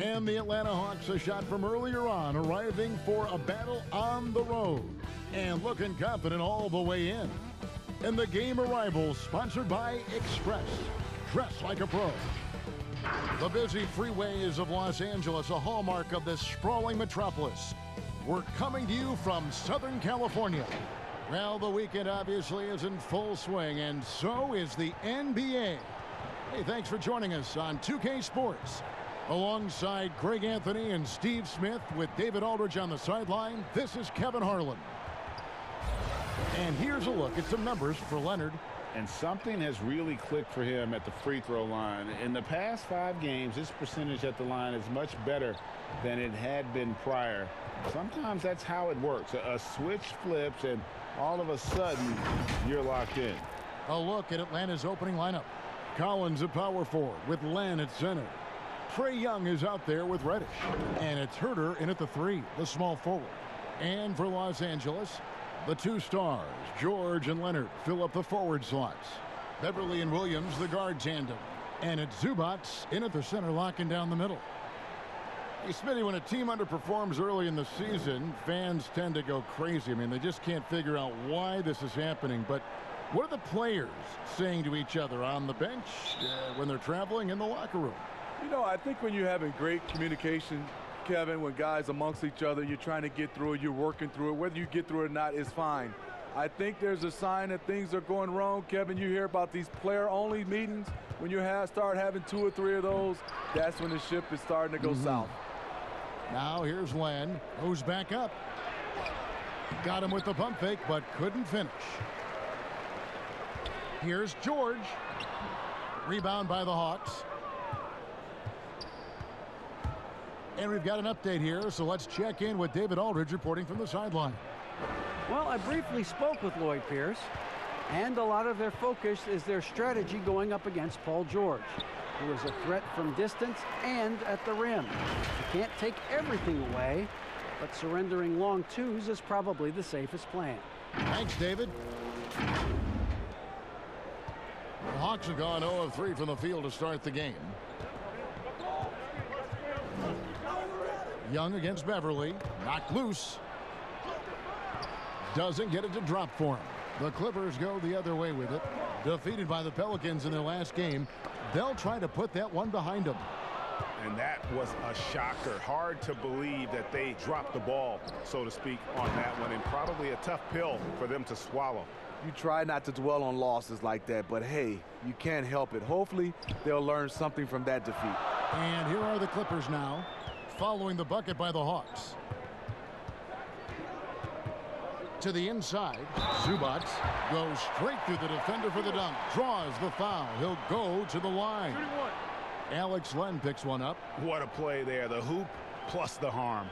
And the Atlanta Hawks, a shot from earlier on, arriving for a battle on the road and looking confident all the way in. And the game arrival sponsored by Express. Dress like a pro. The busy freeways of Los Angeles, a hallmark of this sprawling metropolis. We're coming to you from Southern California. Well, the weekend obviously is in full swing, and so is the NBA. Hey, thanks for joining us on 2K Sports. Alongside Greg Anthony and Steve Smith with David Aldridge on the sideline, this is Kevin Harlan. And here's a look at some numbers for Leonard. And something has really clicked for him at the free throw line. In the past 5 games, his percentage at the line is much better than it had been prior. Sometimes that's how it works. A switch flips, and all of a sudden, you're locked in. A look at Atlanta's opening lineup. Collins at power forward with Len at center. Trae Young is out there with Reddish. And it's Herter in at the 3, the small forward. And for Los Angeles, the 2 stars, George and Leonard, fill up the forward slots. Beverly and Williams, the guard tandem. And it's Zubac in at the center, locking down the middle. Hey, Smitty, when a team underperforms early in the season, fans tend to go crazy. I mean, they just can't figure out why this is happening. But what are the players saying to each other on the bench, when they're traveling, in the locker room? You know, I think when you're having great communication, Kevin, when guys amongst each other, you're trying to get through it, you're working through it. Whether you get through it or not is fine. I think there's a sign that things are going wrong. Kevin, you hear about these player-only meetings. When you start having 2 or 3 of those, that's when the ship is starting to go south. Now here's Len, who's back up. Got him with the pump fake, but couldn't finish. Here's George. Rebound by the Hawks. And we've got an update here, so let's check in with David Aldridge reporting from the sideline. Well, I briefly spoke with Lloyd Pierce, and a lot of their focus is their strategy going up against Paul George, who is a threat from distance and at the rim. You can't take everything away, but surrendering long twos is probably the safest plan. Thanks, David. The Hawks have gone 0 of 3 from the field to start the game. Young against Beverly. Knocked loose. Doesn't get it to drop for him. The Clippers go the other way with it. Defeated by the Pelicans in their last game. They'll try to put that one behind them. And that was a shocker. Hard to believe that they dropped the ball, so to speak, on that one. And probably a tough pill for them to swallow. You try not to dwell on losses like that, but hey, you can't help it. Hopefully, they'll learn something from that defeat. And here are the Clippers now, following the bucket by the Hawks. To the inside, Zubac goes straight through the defender for the dunk. Draws the foul. He'll go to the line. Alex Len picks one up. What a play there. The hoop plus the harm.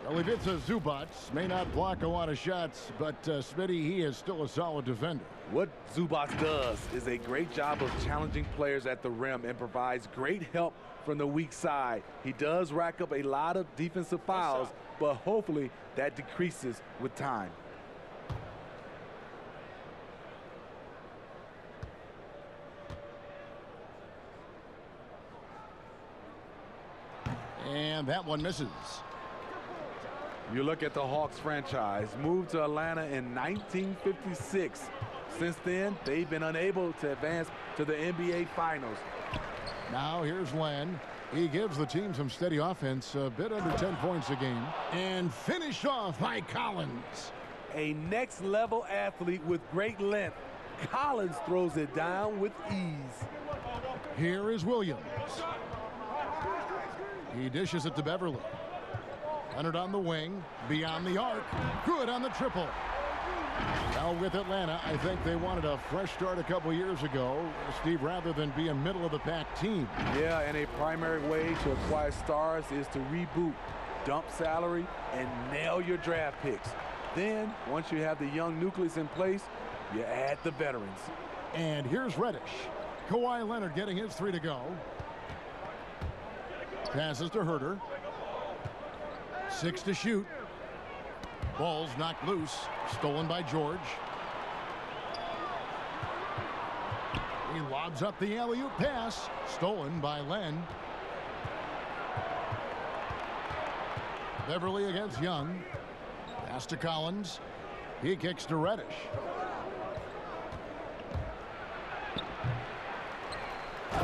Well, Ivica Zubac may not block a lot of shots, but Smitty, he is still a solid defender. What Zubac does is a great job of challenging players at the rim and provides great help from the weak side. He does rack up a lot of defensive fouls, but hopefully that decreases with time. And that one misses. You look at the Hawks franchise, moved to Atlanta in 1956. Since then, they've been unable to advance to the NBA Finals. Now here's Len. He gives the team some steady offense, a bit under 10 points a game. And finished off by Collins. A next-level athlete with great length. Collins throws it down with ease. Here is Williams. He dishes it to Beverly. Leonard on the wing, beyond the arc. Good on the triple. Now with Atlanta, I think they wanted a fresh start a couple years ago, Steve, rather than be a middle-of-the-pack team. Yeah, and a primary way to acquire stars is to reboot, dump salary, and nail your draft picks. Then, once you have the young nucleus in place, you add the veterans. And here's Reddish. Kawhi Leonard getting his 3 to go. Passes to Herter. 6 to shoot. Ball's knocked loose. Stolen by George. He lobs up the alley-oop pass, stolen by Len. Beverly against Young. Pass to Collins. He kicks to Reddish.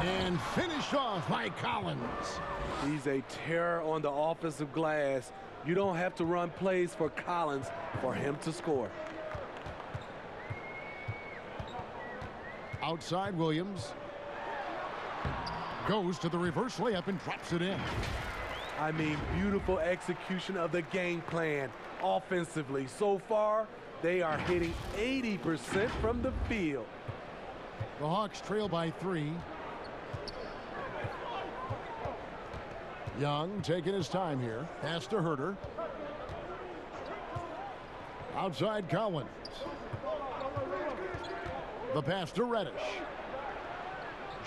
And finished off by Collins. He's a terror on the offensive glass. You don't have to run plays for Collins for him to score. Outside Williams. Goes to the reverse layup and drops it in. I mean, beautiful execution of the game plan offensively. So far, they are hitting 80% from the field. The Hawks trail by 3. Young taking his time here. Pass to Herter. Outside Collins. The pass to Reddish.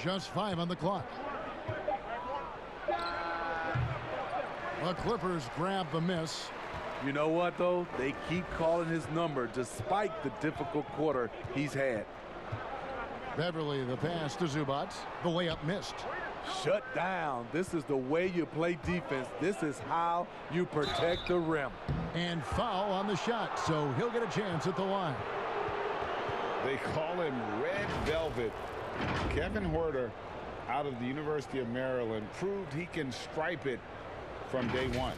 Just 5 on the clock. The Clippers grab the miss. You know what, though? They keep calling his number despite the difficult quarter he's had. Beverly, the pass to Zubac. The layup missed. Shut down. This is the way you play defense. This is how you protect the rim. And foul on the shot, so he'll get a chance at the line. They call him Red Velvet. Kevin Huerter, out of the University of Maryland, proved he can stripe it from day one.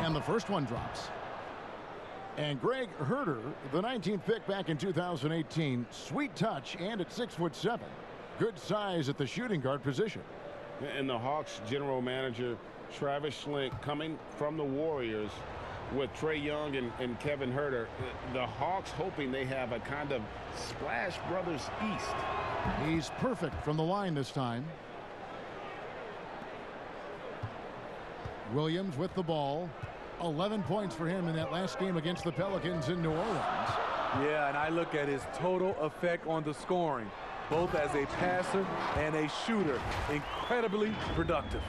And the first one drops. And Greg Herter, the 19th pick back in 2018, sweet touch and at 6'7". Good size at the shooting guard position. And the Hawks general manager, Travis Schlenk, coming from the Warriors with Trae Young and Kevin Huerter. The Hawks hoping they have a kind of Splash Brothers East. He's perfect from the line this time. Williams with the ball. 11 points for him in that last game against the Pelicans in New Orleans. Yeah, and I look at his total effect on the scoring, both as a passer and a shooter. Incredibly productive.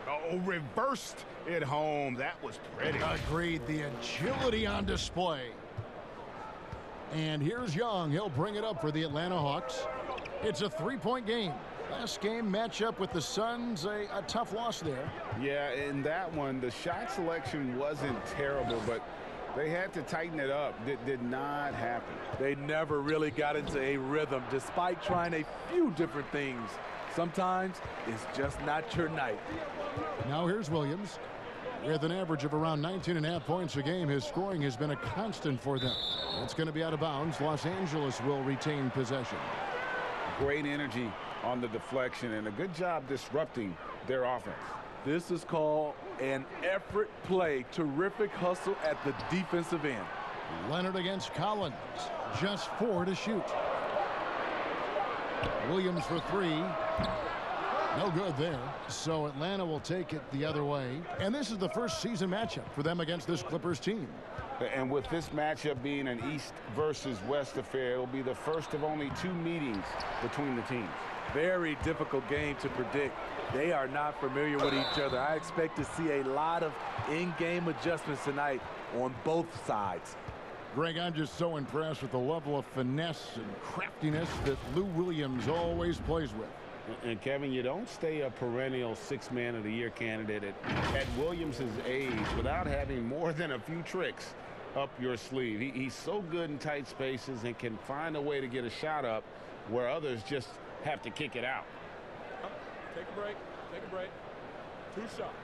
Oh, reversed it home. That was pretty. Agreed. The agility on display. And here's Young. He'll bring it up for the Atlanta Hawks. It's a 3-point game. Last game matchup with the Suns, a tough loss there. Yeah, in that one, the shot selection wasn't terrible, but they had to tighten it up. That did not happen. They never really got into a rhythm, despite trying a few different things. Sometimes it's just not your night. Now here's Williams. With an average of around 19.5 points a game, his scoring has been a constant for them. It's going to be out of bounds. Los Angeles will retain possession. Great energy on the deflection and a good job disrupting their offense. This is called an effort play. Terrific hustle at the defensive end. Leonard against Collins. Just 4 to shoot. Williams for 3. No good there. So Atlanta will take it the other way. And this is the first season matchup for them against this Clippers team. And with this matchup being an East versus West affair, it'll be the first of only 2 meetings between the teams. Very difficult game to predict. They are not familiar with each other. I expect to see a lot of in-game adjustments tonight on both sides. Greg, I'm just so impressed with the level of finesse and craftiness that Lou Williams always plays with. And Kevin, you don't stay a perennial 6th Man of the Year candidate at Williams' age without having more than a few tricks up your sleeve. He's so good in tight spaces and can find a way to get a shot up where others just have to kick it out. Take a break. Take a break. 2 shots.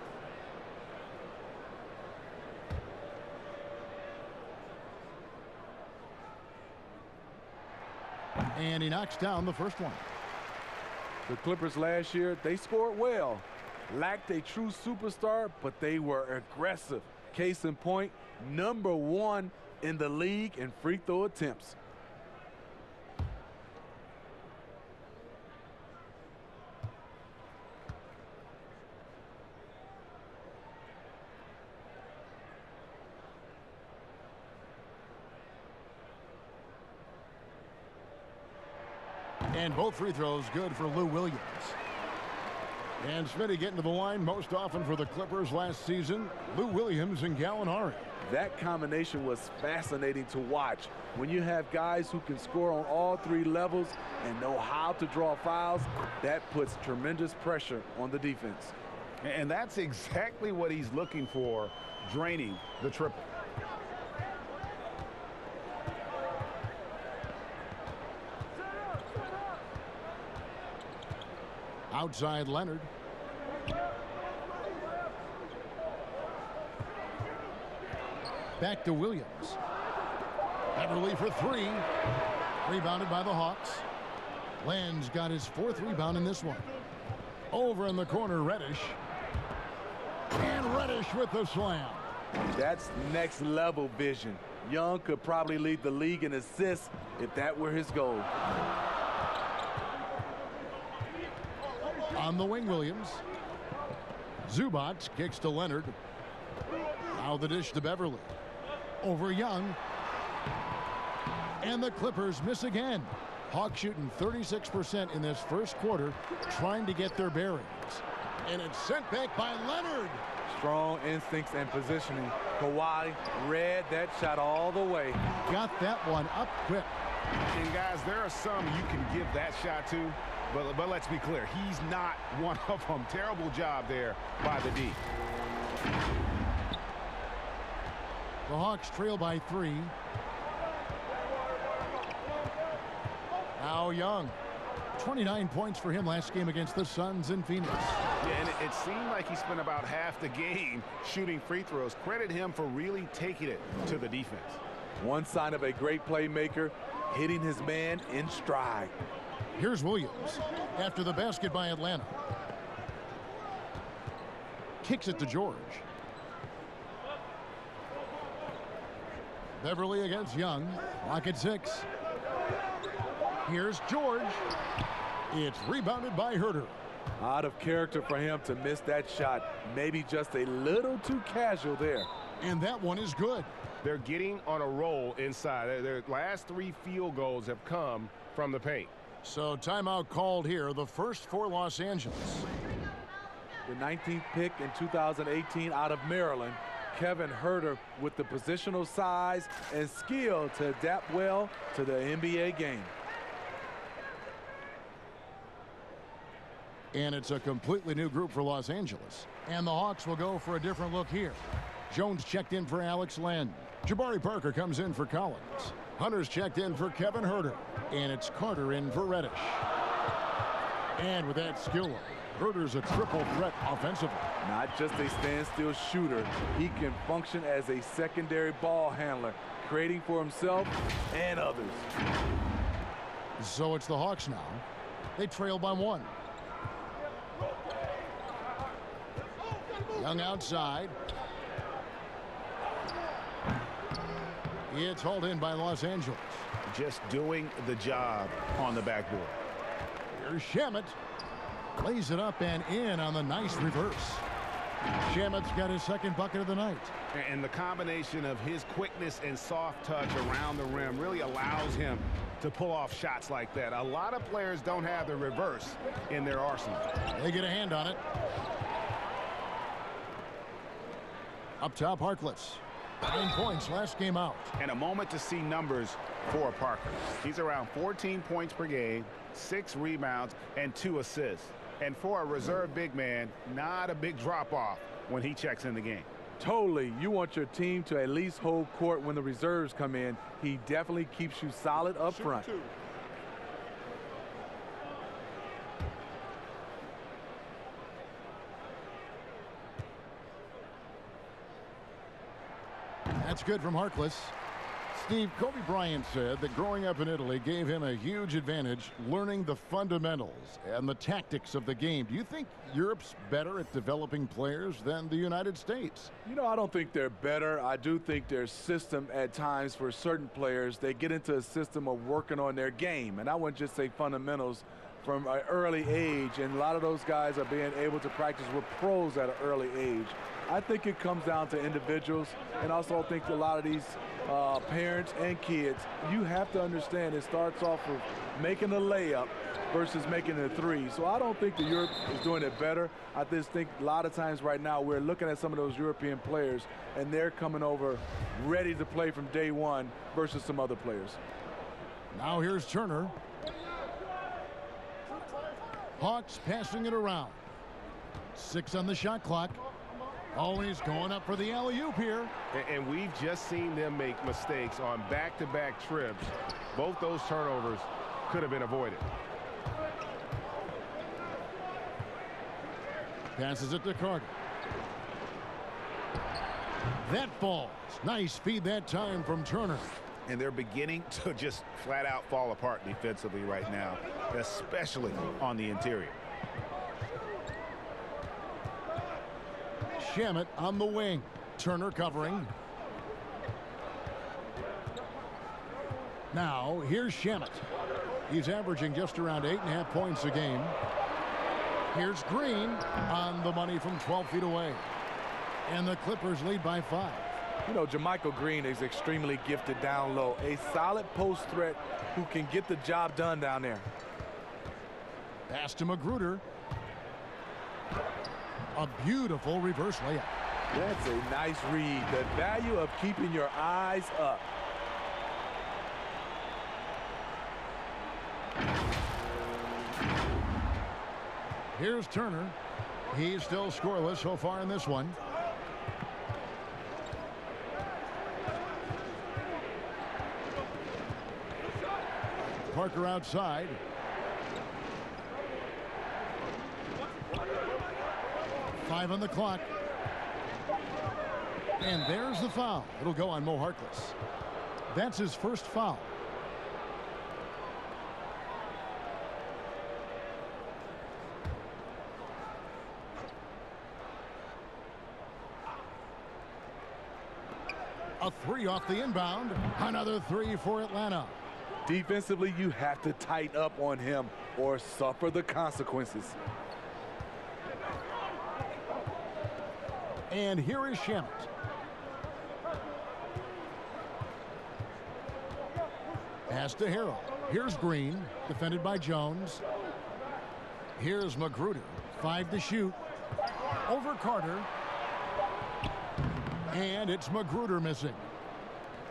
And he knocks down the first one. The Clippers last year, they scored well. Lacked a true superstar, but they were aggressive. Case in point, #1 in the league in free throw attempts. And both free throws good for Lou Williams. And Smitty getting to the line most often for the Clippers last season. Lou Williams and Gallinari. That combination was fascinating to watch. When you have guys who can score on all three levels and know how to draw fouls, that puts tremendous pressure on the defense. And that's exactly what he's looking for, draining the triple. Outside Leonard. Back to Williams. Beverly for three. Rebounded by the Hawks. Len's got his fourth rebound in this one. Over in the corner, Reddish. And Reddish with the slam. That's next level vision. Young could probably lead the league in assists if that were his goal. On the wing, Williams. Zubac kicks to Leonard. Now the dish to Beverly. Over Young. And the Clippers miss again. Hawks shooting 36% in this first quarter, trying to get their bearings. And it's sent back by Leonard. Strong instincts and positioning. Kawhi read that shot all the way. Got that one up quick. And guys, there are some you can give that shot to, but let's be clear, he's not one of them. Terrible job there by the D. The Hawks trail by 3. Now Young. 29 points for him last game against the Suns in Phoenix. Yeah, and it seemed like he spent about half the game shooting free throws. Credit him for really taking it to the defense. One sign of a great playmaker, hitting his man in stride. Here's Williams after the basket by Atlanta. Kicks it to George. Beverly against Young. Clock at 6. Here's George. It's rebounded by Herter. Out of character for him to miss that shot. Maybe just a little too casual there. And that one is good. They're getting on a roll inside. Their last 3 field goals have come from the paint. So timeout called here, the first for Los Angeles. The 19th pick in 2018 out of Maryland, Kevin Herter with the positional size and skill to adapt well to the NBA game. And it's a completely new group for Los Angeles. And the Hawks will go for a different look here. Jones checked in for Alex Len. Jabari Parker comes in for Collins. Hunter's checked in for Kevin Herter. And it's Carter in for Reddish. And with that skill, Herter's a triple threat offensively. Not just a standstill shooter. He can function as a secondary ball handler, creating for himself and others. So it's the Hawks now. They trail by 1. Young outside. It's hauled in by Los Angeles. Just doing the job on the backboard. Here's Shamet. Lays it up and in on the nice reverse. Shamet's got his second bucket of the night. And the combination of his quickness and soft touch around the rim really allows him to pull off shots like that. A lot of players don't have the reverse in their arsenal. They get a hand on it. Up top, Harkless. 9 points last game out. And a moment to see numbers for Parker. He's around 14 points per game, 6 rebounds, and 2 assists. And for a reserve big man, not a big drop-off when he checks in the game. Totally. You want your team to at least hold court when the reserves come in. He definitely keeps you solid up front. That's good from Harkless. Steve, Kobe Bryant said that growing up in Italy gave him a huge advantage learning the fundamentals and the tactics of the game. Do you think Europe's better at developing players than the United States? You know, I don't think they're better. I do think their system at times for certain players, they get into a system of working on their game. And I wouldn't just say fundamentals. from an early age, and a lot of those guys are being able to practice with pros at an early age. I think it comes down to individuals, and also I think a lot of these parents and kids, you have to understand it starts off with making a layup versus making a three. So I don't think that Europe is doing it better. I just think a lot of times right now we're looking at some of those European players and they're coming over ready to play from day one versus some other players. Now here's Turner. Hawks passing it around. 6 on the shot clock. Always going up for the alley-oop here. And we've just seen them make mistakes on back-to-back trips. Both those turnovers could have been avoided. Passes it to Carter. That falls. Nice feed that time from Turner. And they're beginning to just flat out fall apart defensively right now, especially on the interior. Shamet on the wing. Turner covering. Now here's Shamet. He's averaging just around 8.5 points a game. Here's Green on the money from 12 feet away. And the Clippers lead by 5. You know, JaMychal Green is extremely gifted down low. A solid post threat who can get the job done down there. Pass to Magruder. A beautiful reverse layup. That's a nice read. The value of keeping your eyes up. Here's Turner. He's still scoreless so far in this one. Parker outside. Five on the clock. And there's the foul. It'll go on Mo Harkless. That's his first foul. A 3 off the inbound. Another 3 for Atlanta. Defensively, you have to tighten up on him or suffer the consequences. And here is Shamet. Pass to Harrell. Here's Green, defended by Jones. Here's Magruder. 5 to shoot. Over Carter. And it's Magruder missing.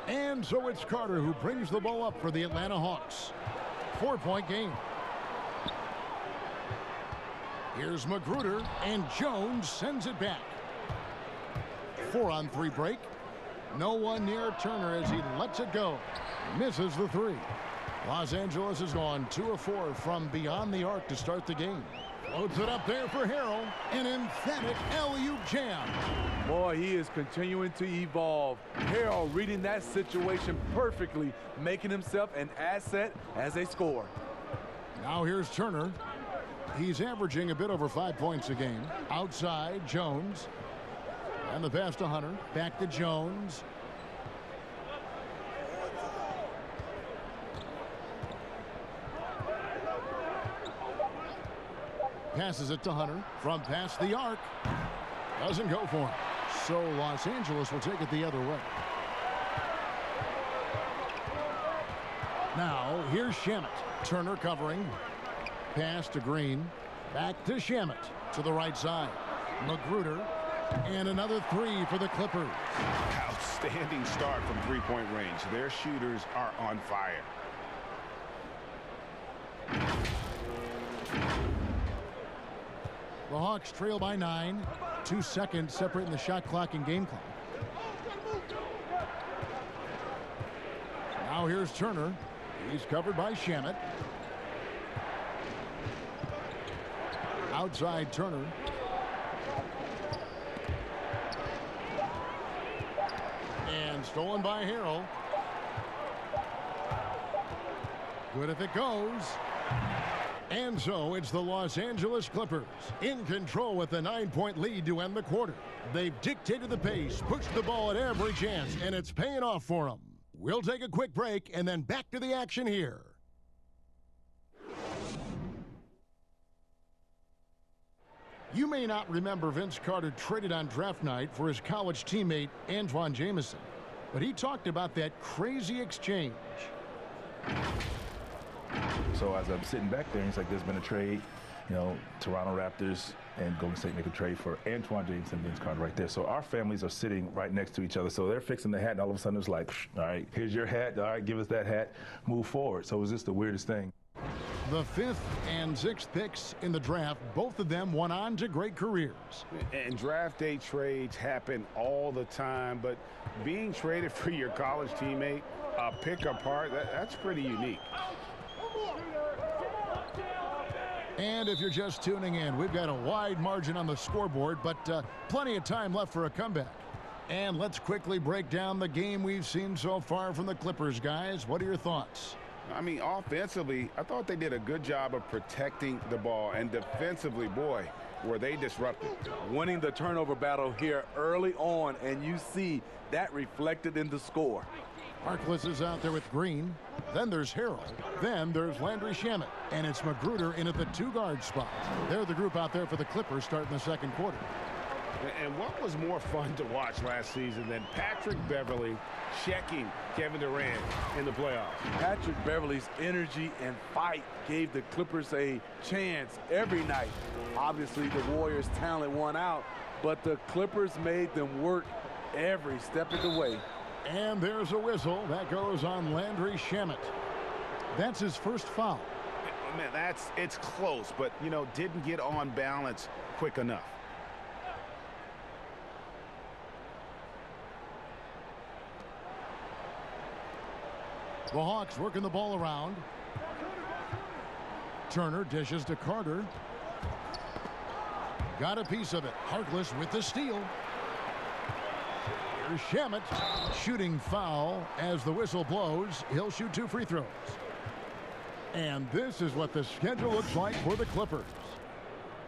And so it's Carter who brings the ball up for the Atlanta Hawks. 4-point game. Here's Magruder, and Jones sends it back. 4-on-3 break. No one near Turner as he lets it go. Misses the 3. Los Angeles has gone 2 of 4 from beyond the arc to start the game. Loads it up there for Harrell. An emphatic alley-oop jam. Boy, he is continuing to evolve. Harrell reading that situation perfectly, making himself an asset as a scorer. Now here's Turner. He's averaging a bit over 5 points a game. Outside, Jones. And the pass to Hunter. Back to Jones. Passes it to Hunter from past the arc. Doesn't go for him. So Los Angeles will take it the other way. Now here's Shamet. Turner covering. Pass to Green. Back to Shamet to the right side. Magruder. And another 3 for the Clippers. Outstanding start from three-point range. Their shooters are on fire. The Hawks trail by 9. 2 seconds separating the shot clock and game clock. Now here's Turner. He's covered by Shamet. Outside Turner. And stolen by Harrell. Good if it goes. And so it's the Los Angeles Clippers in control with a 9-point lead to end the quarter. They've dictated the pace, pushed the ball at every chance, and it's paying off for them. We'll take a quick break and then back to the action here. You may not remember Vince Carter traded on draft night for his college teammate Antoine Jameson, but he talked about that crazy exchange. So as I'm sitting back there, he's like, there's been a trade, you know, Toronto Raptors and Golden State make a trade for Antoine Jameson and Vince Carter right there. So our families are sitting right next to each other. So they're fixing the hat, and all of a sudden it's like, all right, here's your hat. All right, give us that hat. Move forward. So it was just the weirdest thing. The 5th and 6th picks in the draft, both of them went on to great careers. And draft day trades happen all the time, but being traded for your college teammate, pick apart, that's pretty unique. And if you're just tuning in, we've got a wide margin on the scoreboard, but plenty of time left for a comeback. And let's quickly break down the game we've seen so far from the Clippers, guys. What are your thoughts? I mean, offensively, I thought they did a good job of protecting the ball. And defensively, boy, were they disrupted. Winning the turnover battle here early on, and you see that reflected in the score. Harkless is out there with Green. Then there's Harrell. Then there's Landry Shamet. And it's Magruder in at the 2-guard spot. They're the group out there for the Clippers starting the second quarter. And what was more fun to watch last season than Patrick Beverley checking Kevin Durant in the playoffs? Patrick Beverley's energy and fight gave the Clippers a chance every night. Obviously, the Warriors' talent won out, but the Clippers made them work every step of the way. And there's a whistle that goes on Landry Shamet. That's his first foul. Man, it's close, but, you know, didn't get on balance quick enough. The Hawks working the ball around. Turner dishes to Carter. Got a piece of it. Harkless with the steal. Here's Shamet. Shooting foul as the whistle blows. He'll shoot 2 free throws. And this is what the schedule looks like for the Clippers.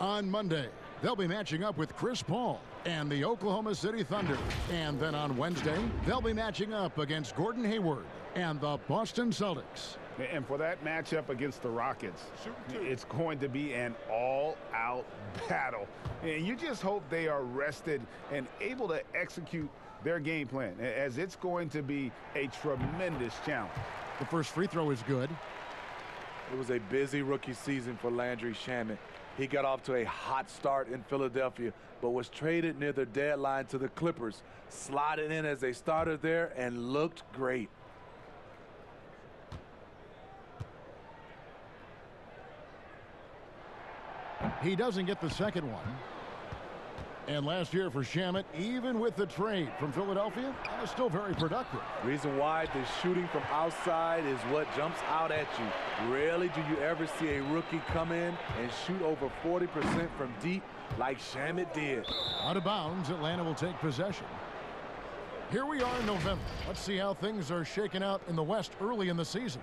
On Monday, they'll be matching up with Chris Paul and the Oklahoma City Thunder. And then on Wednesday, they'll be matching up against Gordon Hayward and the Boston Celtics. And for that matchup against the Rockets, it's going to be an all-out battle. And you just hope they are rested and able to execute their game plan, as it's going to be a tremendous challenge. The first free throw is good. It was a busy rookie season for Landry Shamet. He got off to a hot start in Philadelphia, but was traded near the deadline to the Clippers. Slotted in as a starter there and looked great. He doesn't get the second one. And last year for Shamet, even with the trade from Philadelphia, was still very productive. Reason why the shooting from outside is what jumps out at you. Rarely do you ever see a rookie come in and shoot over 40% from deep like Shamet did. Out of bounds, Atlanta will take possession. Here we are in November. Let's see how things are shaking out in the West early in the season.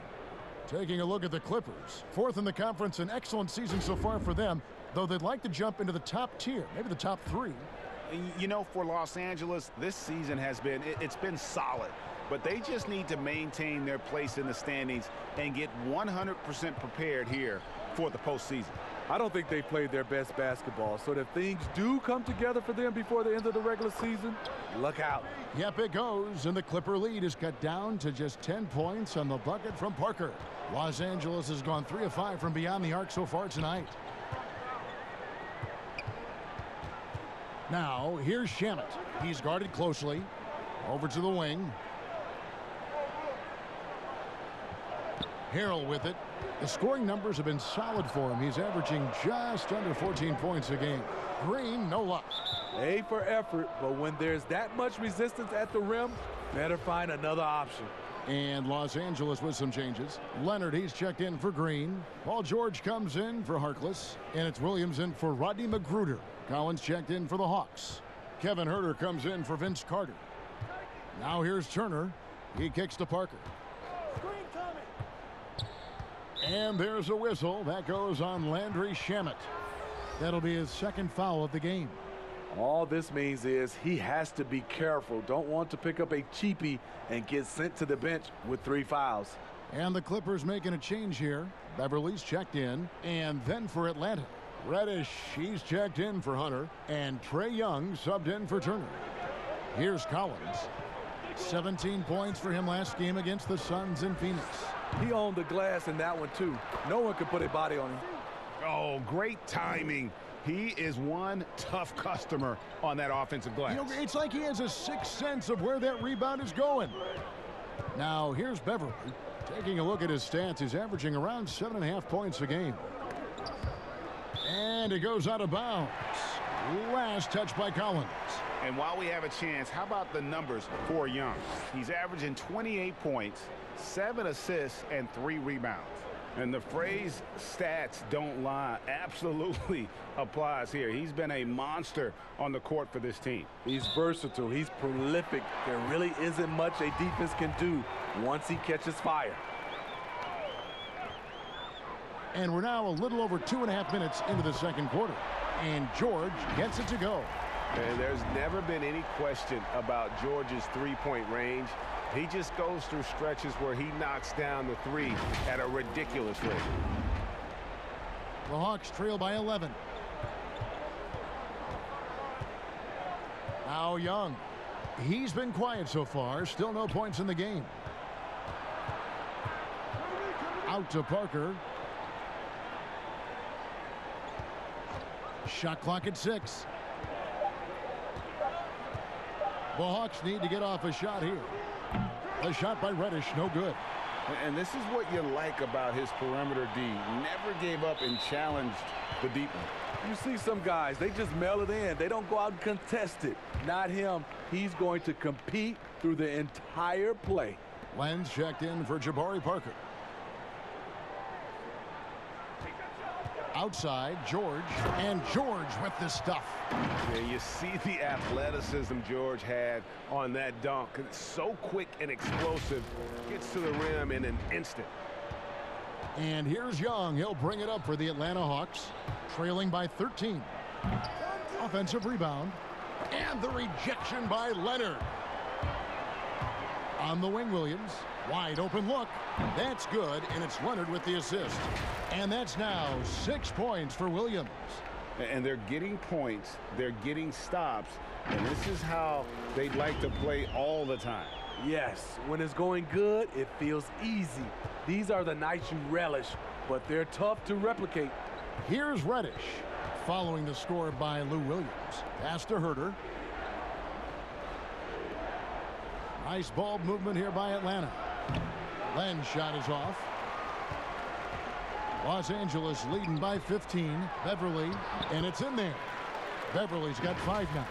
Taking a look at the Clippers. 4th in the conference, an excellent season so far for them, though they'd like to jump into the top tier, maybe the top 3. You know, for Los Angeles, this season has been, it's been solid. But they just need to maintain their place in the standings and get 100% prepared here for the postseason. I don't think they played their best basketball, so if things do come together for them before the end of the regular season, look out. Yep, it goes, and the Clipper lead is cut down to just 10 points on the bucket from Parker. Los Angeles has gone 3 of 5 from beyond the arc so far tonight. Now, here's Shamet. He's guarded closely. Over to the wing. Harrell with it. The scoring numbers have been solid for him. He's averaging just under 14 points a game. Green, no luck. A for effort, but when there's that much resistance at the rim, better find another option. And Los Angeles with some changes. Leonard, he's checked in for Green. Paul George comes in for Harkless. And it's Williams in for Rodney Magruder. Collins checked in for the Hawks. Kevin Huerter comes in for Vince Carter. Now here's Turner. He kicks to Parker. And there's a whistle. That goes on Landry Shamet. That'll be his second foul of the game. All this means is he has to be careful. Don't want to pick up a cheapie and get sent to the bench with 3 fouls. And the Clippers making a change here. Beverly's checked in. And then for Atlanta, Reddish, he's checked in for Hunter, and Trae Young subbed in for Turner. Here's Collins. 17 points for him last game against the Suns in Phoenix. He owned the glass in that one, too. No one could put a body on him. Oh, great timing. He is one tough customer on that offensive glass. You know, it's like he has a sixth sense of where that rebound is going. Now, here's Beverly. Taking a look at his stats, he's averaging around 7.5 points a game. And it goes out of bounds. Last touch by Collins. And while we have a chance, how about the numbers for Young? He's averaging 28 points, 7 assists, and 3 rebounds. And the phrase stats don't lie absolutely applies here. He's been a monster on the court for this team. He's versatile. He's prolific. There really isn't much a defense can do once he catches fire. And we're now a little over 2.5 minutes into the second quarter. And George gets it to go. And there's never been any question about George's three-point range. He just goes through stretches where he knocks down the three at a ridiculous rate. The Hawks trail by 11. Now Young. He's been quiet so far. Still no points in the game. Out to Parker. Shot clock at 6. The Hawks need to get off a shot here. A shot by Reddish, no good. And this is what you like about his perimeter D. Never gave up and challenged the deep one. You see some guys, they just mail it in. They don't go out and contest it. Not him. He's going to compete through the entire play. Lenz checked in for Jabari Parker. Outside, George. And George with the stuff. Yeah, you see the athleticism George had on that dunk. It's so quick and explosive. Gets to the rim in an instant. And here's Young. He'll bring it up for the Atlanta Hawks. Trailing by 13. Offensive rebound. And the rejection by Leonard. On the wing, Williams. Wide open look. That's good, and it's Leonard with the assist. And that's now 6 points for Williams. And they're getting points, they're getting stops, and this is how they'd like to play all the time. Yes, when it's going good, it feels easy. These are the nights you relish, but they're tough to replicate. Here's Reddish, following the score by Lou Williams. Pass to Herter. Nice ball movement here by Atlanta. Len's shot is off. Los Angeles leading by 15. Beverly, and it's in there. Beverly's got 5 now.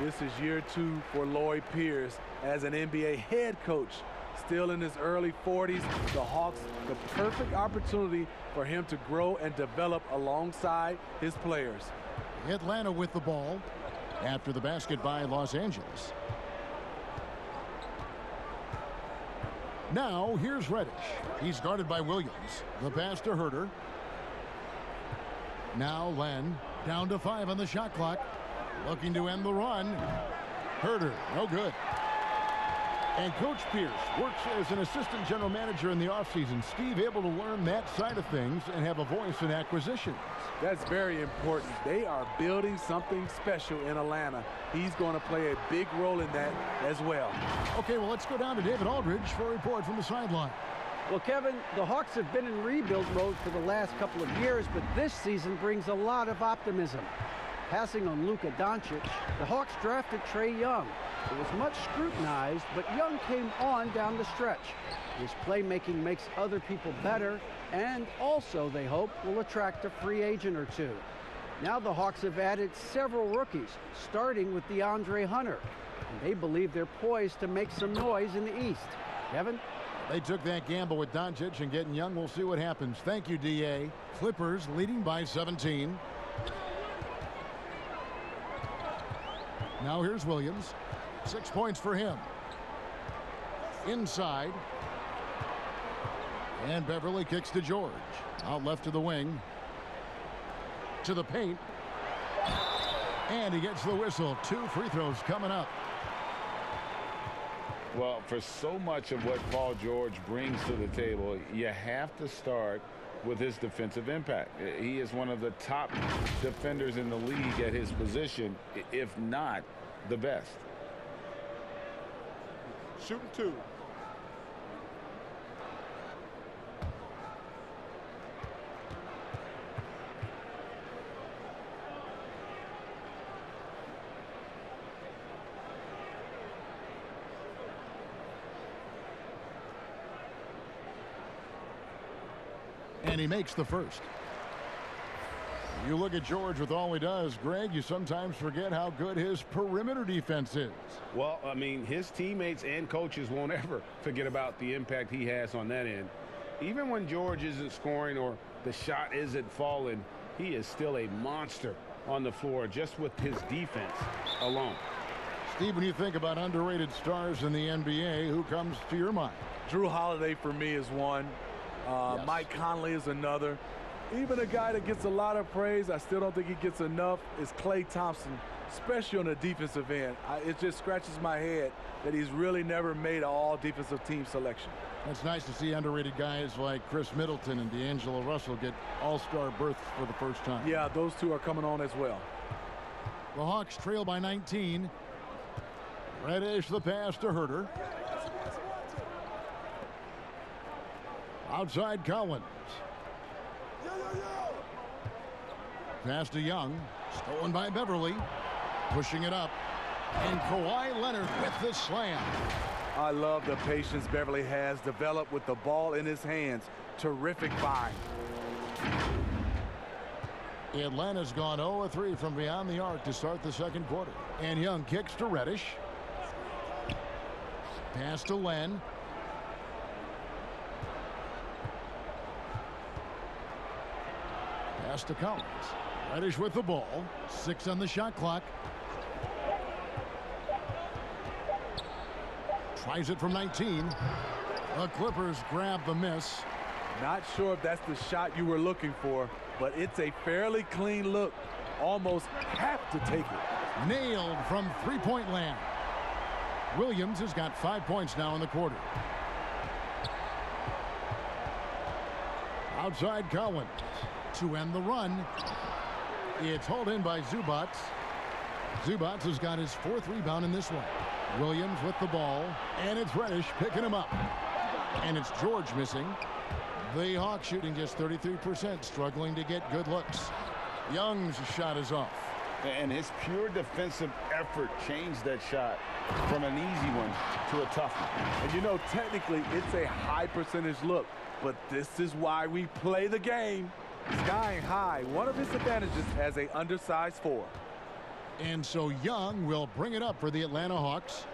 This is year 2 for Lloyd Pierce as an NBA head coach. Still in his early 40s, the Hawks, the perfect opportunity for him to grow and develop alongside his players. Atlanta with the ball after the basket by Los Angeles. Now, here's Reddish. He's guarded by Williams. The pass to Herter. Now Len down to 5 on the shot clock. Looking to end the run. Herter, no good. And Coach Pierce works as an assistant general manager in the offseason. Steve able to learn that side of things and have a voice in acquisitions. That's very important. They are building something special in Atlanta. He's going to play a big role in that as well. Okay, well, let's go down to David Aldridge for a report from the sideline. Well, Kevin, the Hawks have been in rebuild mode for the last couple of years, but this season brings a lot of optimism. Passing on Luka Doncic, the Hawks drafted Trae Young. It was much scrutinized, but Young came on down the stretch. His playmaking makes other people better, and also, they hope, will attract a free agent or two. Now the Hawks have added several rookies, starting with DeAndre Hunter, and they believe they're poised to make some noise in the East. Kevin? They took that gamble with Doncic and getting Young. We'll see what happens. Thank you, D.A. Clippers leading by 17. Now here's Williams. 6 points for him. Inside. And Beverly kicks to George. Out left to the wing. To the paint. And he gets the whistle. 2 free throws coming up. Well, for so much of what Paul George brings to the table, you have to start with his defensive impact. He is one of the top defenders in the league at his position, if not the best. Shooting 2. And he makes the first. You look at George with all he does, Greg, you sometimes forget how good his perimeter defense is. Well, I mean, his teammates and coaches won't ever forget about the impact he has on that end. Even when George isn't scoring or the shot isn't falling, he is still a monster on the floor just with his defense alone. Steve, when you think about underrated stars in the NBA, who comes to your mind? Drew Holiday for me is one. Yes. Mike Conley is another. Even a guy that gets a lot of praise, I still don't think he gets enough, is Klay Thompson, especially on the defensive end. It just scratches my head that he's really never made an all-defensive team selection. It's nice to see underrated guys like Chris Middleton and D'Angelo Russell get all-star berths for the first time. Yeah, those two are coming on as well. The Hawks trail by 19. Reddish the pass to Herter. Outside Collins. Pass to Young. Stolen by Beverly. Pushing it up. And Kawhi Leonard with the slam. I love the patience Beverly has developed with the ball in his hands. Terrific find. Atlanta's gone 0-3 from beyond the arc to start the second quarter. And Young kicks to Reddish. Pass to Len. Pass to Collins. Reddish with the ball. 6 on the shot clock. Tries it from 19. The Clippers grab the miss. Not sure if that's the shot you were looking for, but it's a fairly clean look. Almost have to take it. Nailed from three-point land. Williams has got 5 points now in the quarter. Outside Collins to end the run. It's hauled in by Zubats. Zubats has got his 4th rebound in this one. Williams with the ball, and it's Reddish picking him up. And it's George missing. The Hawks shooting just 33%, struggling to get good looks. Young's shot is off. And his pure defensive effort changed that shot from an easy one to a tough one. And you know, technically, it's a high percentage look, but this is why we play the game. Skying high, one of his advantages as a undersized 4. And so Young will bring it up for the Atlanta Hawks.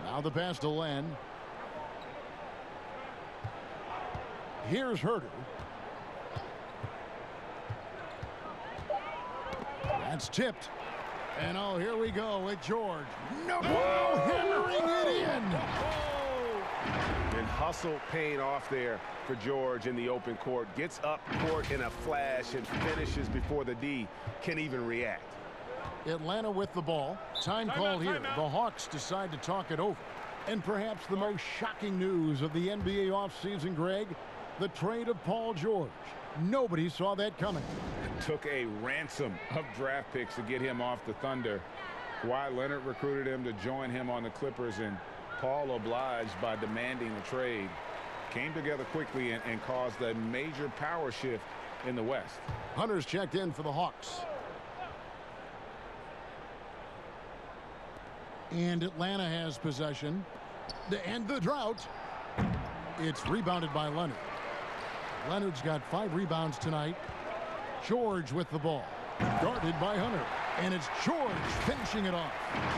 Now the pass to Len. Here's Herter. That's tipped. And oh, here we go with George. No, hammering it in. And hustle paying off there for George in the open court. Gets up court in a flash and finishes before the D can even react. Atlanta with the ball. Time call here. The Hawks decide to talk it over. And perhaps the most shocking news of the NBA offseason, Greg, the trade of Paul George. Nobody saw that coming. Took a ransom of draft picks to get him off the Thunder. Kawhi Leonard recruited him to join him on the Clippers, and Paul obliged by demanding a trade. Came together quickly and caused a major power shift in the West. Hunter's checked in for the Hawks. And Atlanta has possession. To end the drought. It's rebounded by Leonard. Leonard's got 5 rebounds tonight. George with the ball. Guarded by Hunter. And it's George finishing it off.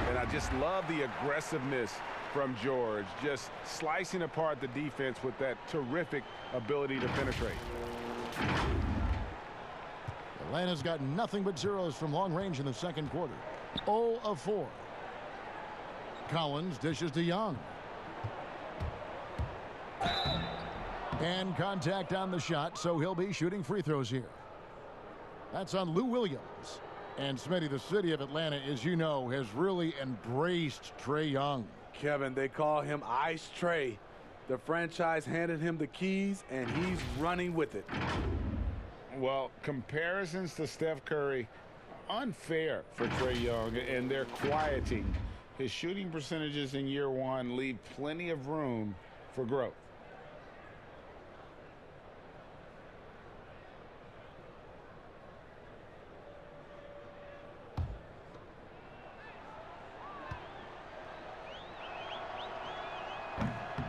And I just love the aggressiveness from George. Just slicing apart the defense with that terrific ability to penetrate. Atlanta's got nothing but zeros from long range in the second quarter. 0 of 4. Collins dishes to Young. And contact on the shot, so he'll be shooting free throws here. That's on Lou Williams. And Smitty, the city of Atlanta, as you know, has really embraced Trae Young. Kevin, they call him Ice Trey. The franchise handed him the keys, and he's running with it. Well, comparisons to Steph Curry, unfair for Trae Young, and they're quieting. His shooting percentages in year one leave plenty of room for growth.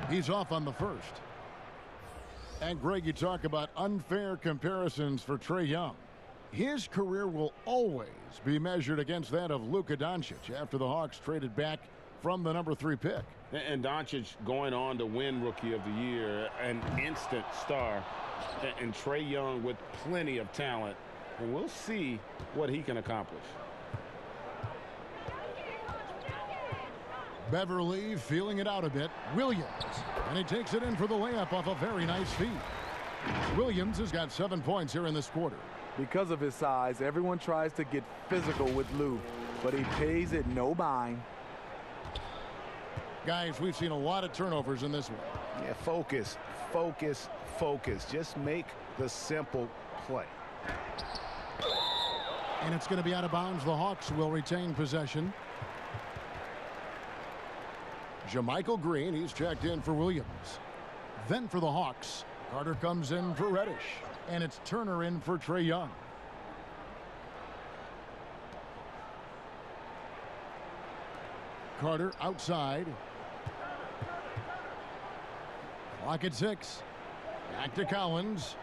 He's off on the first. And Greg, you talk about unfair comparisons for Trae Young. His career will always be measured against that of Luka Doncic after the Hawks traded back from the number 3 pick. And Doncic going on to win Rookie of the Year, an instant star. And Trae Young with plenty of talent. And we'll see what he can accomplish. Beverly feeling it out a bit. Williams. And he takes it in for the layup off a very nice feed. Williams has got 7 points here in this quarter. Because of his size, everyone tries to get physical with Lou, but he pays it no mind. Guys, we've seen a lot of turnovers in this one. Yeah, focus, focus, focus. Just make the simple play. And it's going to be out of bounds. The Hawks will retain possession. JaMychal Green, he's checked in for Williams. Then for the Hawks, Carter comes in for Reddish. And it's Turner in for Trae Young. Carter outside. Clock at 6. Back to Collins.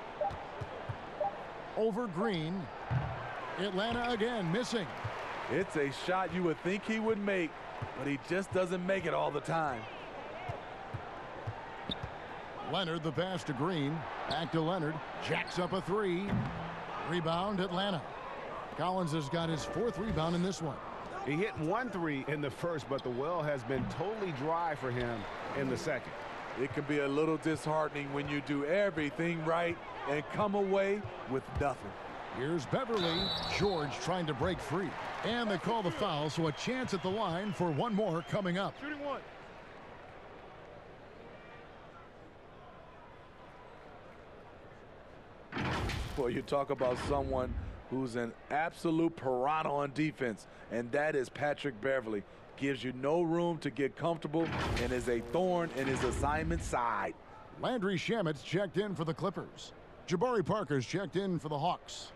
Over Green. Atlanta again missing. It's a shot you would think he would make, but he just doesn't make it all the time. Leonard, the pass to Green. Back to Leonard. Jacks up a 3. Rebound, Atlanta. Collins has got his 4th rebound in this one. He hit 1 3 in the first, but the well has been totally dry for him in the second. It can be a little disheartening when you do everything right and come away with nothing. Here's Beverly. George trying to break free. And they call the foul, so a chance at the line for one more coming up. Shooting one. Well, you talk about someone who's an absolute piranha on defense, and that is Patrick Beverly. Gives you no room to get comfortable and is a thorn in his assignment side. Landry Shamet's checked in for the Clippers. Jabari Parker's checked in for the Hawks.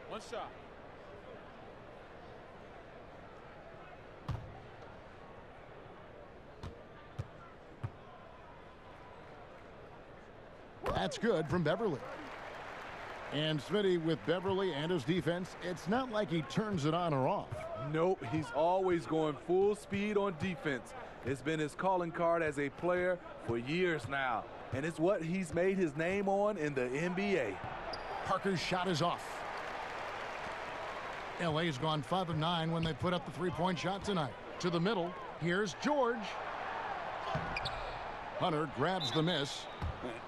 One shot. That's good from Beverly. And Smitty, with Beverly and his defense, it's not like he turns it on or off. Nope, he's always going full speed on defense. It's been his calling card as a player for years now, and it's what he's made his name on in the NBA. Parker's shot is off. LA's gone 5 of 9 when they put up the 3-point shot tonight. To the middle, here's George. Hunter grabs the miss.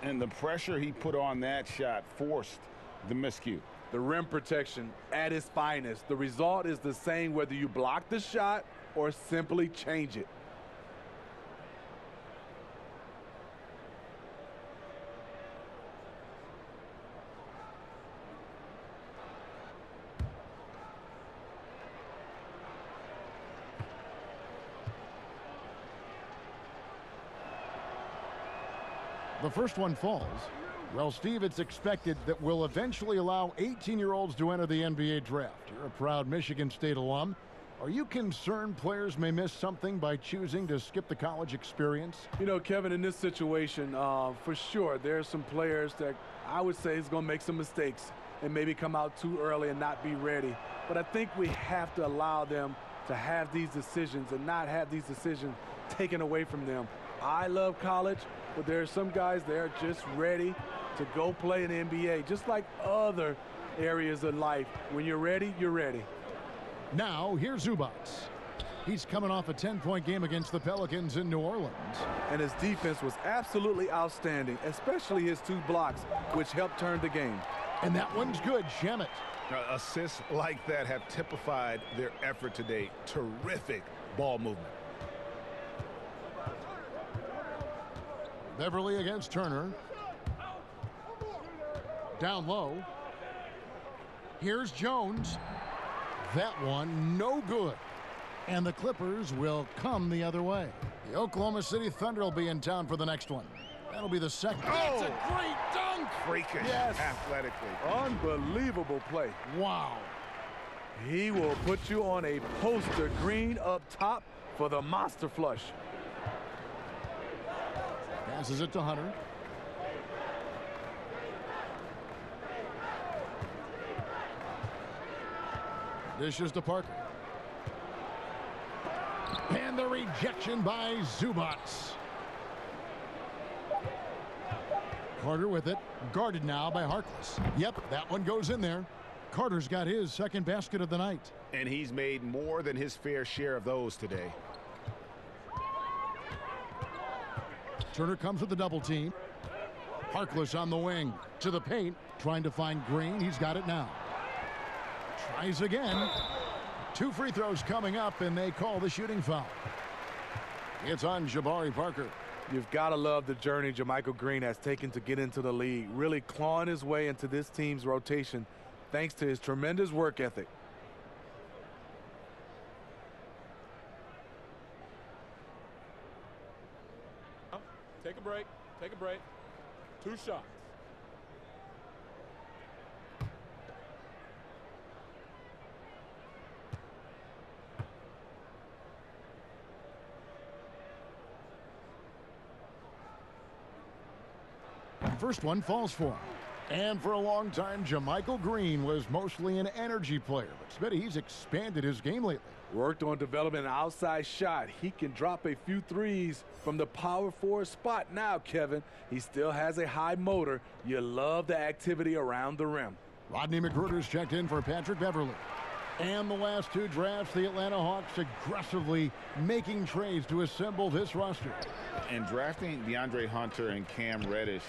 And the pressure he put on that shot forced the miscue. The rim protection at its finest. The result is the same whether you block the shot or simply change it. The first one falls. Well, Steve, it's expected that we'll eventually allow 18-year-olds to enter the NBA draft. You're a proud Michigan State alum. Are you concerned players may miss something by choosing to skip the college experience? You know, Kevin, in this situation, for sure, there are some players that I would say is going to make some mistakes and maybe come out too early and not be ready. But I think we have to allow them to have these decisions and not have these decisions taken away from them. I love college, but there are some guys that are just ready to go play in the NBA, just like other areas of life. When you're ready, you're ready. Now, here's Zubac. He's coming off a 10-point game against the Pelicans in New Orleans. And his defense was absolutely outstanding, especially his 2 blocks, which helped turn the game. And that one's good. Shamet. Assists like that have typified their effort today. Terrific ball movement. Beverly against Turner. Down low. Here's Jones. That one no good. And the Clippers will come the other way. The Oklahoma City Thunder will be in town for the next one. That'll be the second. That's a great dunk. Freakish. Yes. Athletically. Unbelievable play. Wow. He will put you on a poster green up top for the monster flush. Passes it to Hunter. Dishes to Parker. And the rejection by Zubac. Carter with it. Guarded now by Harkless. Yep, that one goes in there. Carter's got his second basket of the night. And he's made more than his fair share of those today. Turner comes with the double team. Harkless on the wing. To the paint. Trying to find Green. He's got it now. Tries again. 2 free throws coming up, and they call the shooting foul. It's on Jabari Parker. You've got to love the journey JaMychal Green has taken to get into the league, really clawing his way into this team's rotation thanks to his tremendous work ethic. Take a break. Take a break. 2 shots. First one falls for him. And for a long time, JaMychal Green was mostly an energy player. But Smitty, he's expanded his game lately. Worked on developing an outside shot. He can drop a few threes from the power forward spot now, Kevin. He still has a high motor. You love the activity around the rim. Rodney McGruder's checked in for Patrick Beverly. And the last 2 drafts, the Atlanta Hawks aggressively making trades to assemble this roster. And drafting DeAndre Hunter and Cam Reddish,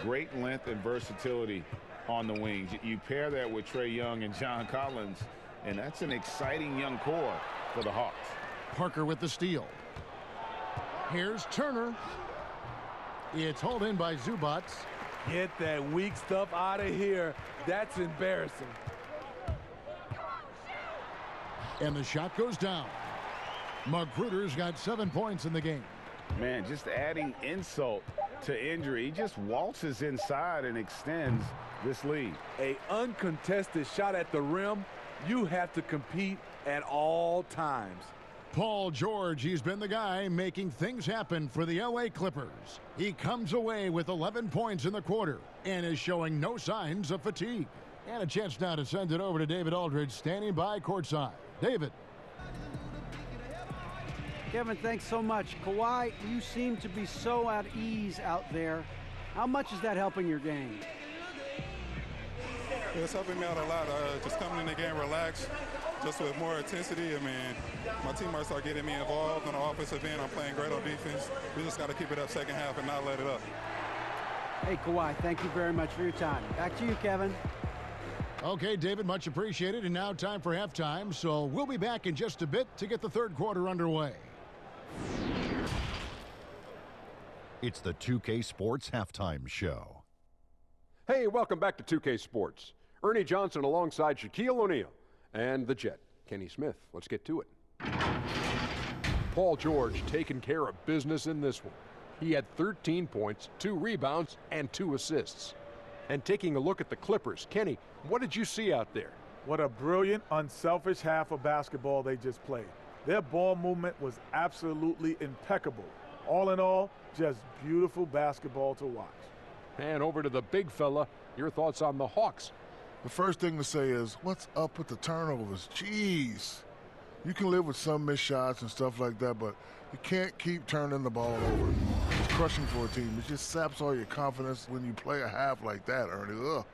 great length and versatility on the wings. You pair that with Trae Young and John Collins, and that's an exciting young core for the Hawks. Parker with the steal. Here's Turner. It's hauled in by Zubac. Get that weak stuff out of here. That's embarrassing. And the shot goes down. McGruder's got 7 points in the game. Man, just adding insult to injury. He just waltzes inside and extends this lead. A uncontested shot at the rim. You have to compete at all times. Paul George, he's been the guy making things happen for the LA Clippers. He comes away with 11 points in the quarter and is showing no signs of fatigue. And a chance now to send it over to David Aldridge, standing by courtside. David. Kevin, thanks so much. Kawhi, you seem to be so at ease out there. How much is that helping your game? It's helping me out a lot. Just coming in the game relaxed, just with more intensity. I mean, my teammates are getting me involved on the offensive end. I'm playing great on defense. We just got to keep it up second half and not let it up. Hey, Kawhi, thank you very much for your time. Back to you, Kevin. Okay, David, much appreciated. And now time for halftime. So we'll be back in just a bit to get the third quarter underway. It's the 2K Sports Halftime Show. Hey, welcome back to 2K Sports. Ernie Johnson alongside Shaquille O'Neal and the Jet, Kenny Smith. Let's get to it. Paul George taking care of business in this one. He had 13 points, 2 rebounds, and 2 assists. And taking a look at the Clippers, Kenny, what did you see out there? What a brilliant, unselfish half of basketball they just played. Their ball movement was absolutely impeccable. All in all, just beautiful basketball to watch. And over to the big fella, your thoughts on the Hawks. The first thing to say is, what's up with the turnovers? Jeez. You can live with some missed shots and stuff like that, but you can't keep turning the ball over. It's crushing for a team. It just saps all your confidence when you play a half like that, Ernie. Ugh.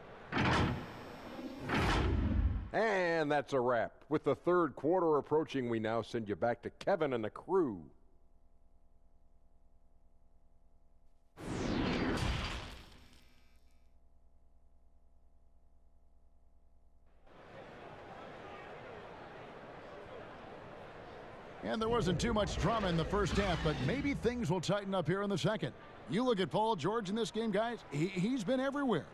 And that's a wrap. With the third quarter approaching, we now send you back to Kevin and the crew. And there wasn't too much drama in the first half, but maybe things will tighten up here in the second. You look at Paul George in this game, guys, he's been everywhere.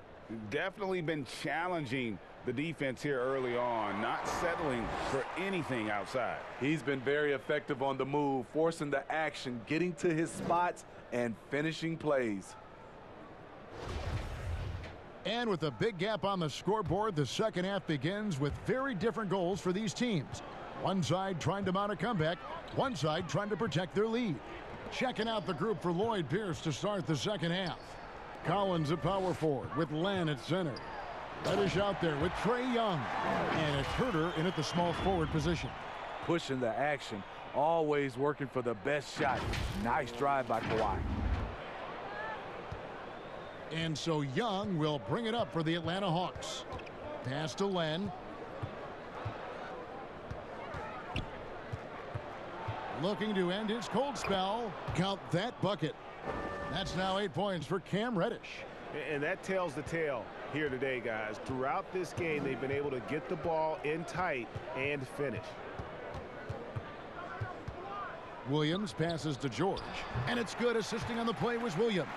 Definitely been challenging the defense here early on, not settling for anything outside. He's been very effective on the move, forcing the action, getting to his spots, and finishing plays. And with a big gap on the scoreboard, the second half begins with very different goals for these teams. One side trying to mount a comeback, one side trying to protect their lead. Checking out the group for Lloyd Pierce to start the second half. Collins at power forward with Len at center. Reddish out there with Trey Young. And it's Herter in at the small forward position. Pushing the action, always working for the best shot. Nice drive by Kawhi. And so Young will bring it up for the Atlanta Hawks. Pass to Len. Looking to end his cold spell. Count that bucket. That's now 8 points for Cam Reddish. And that tells the tale here today, guys. Throughout this game, they've been able to get the ball in tight and finish. Williams passes to George. And it's good. Assisting on the play was Williams.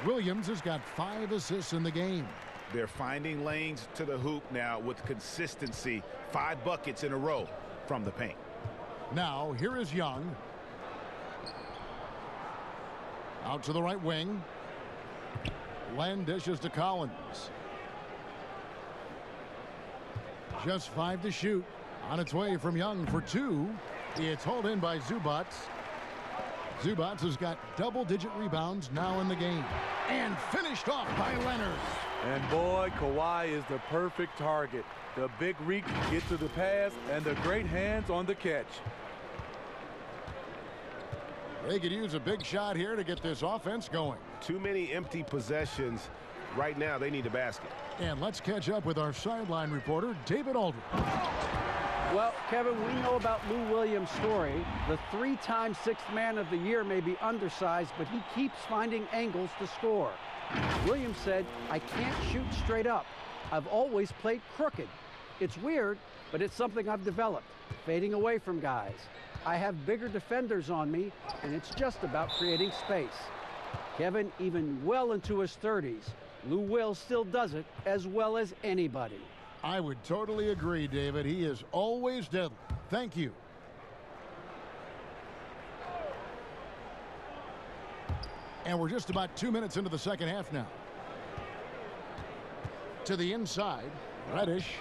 Williams has got 5 assists in the game. They're finding lanes to the hoop now with consistency. 5 buckets in a row from the paint. Now, here is Young. Out to the right wing. Len dishes to Collins. Just 5 to shoot. On its way from Young for 2. It's hauled in by Zubats. Zubats has got double-digit rebounds now in the game. And finished off by Leonard. And boy, Kawhi is the perfect target. The big reach to get to the pass and the great hands on the catch. They could use a big shot here to get this offense going. Too many empty possessions. Right now, they need a basket. And let's catch up with our sideline reporter, David Aldridge. Well, Kevin, we know about Lou Williams' story. The 3-time Sixth Man of the Year may be undersized, but he keeps finding angles to score. Williams said, "I can't shoot straight up. I've always played crooked. It's weird, but it's something I've developed, fading away from guys. I have bigger defenders on me, and it's just about creating space." Kevin, even well into his 30s, Lou Will still does it as well as anybody. I would totally agree, David. He is always deadly. Thank you. And we're just about 2 minutes into the second half now. To the inside, Reddish.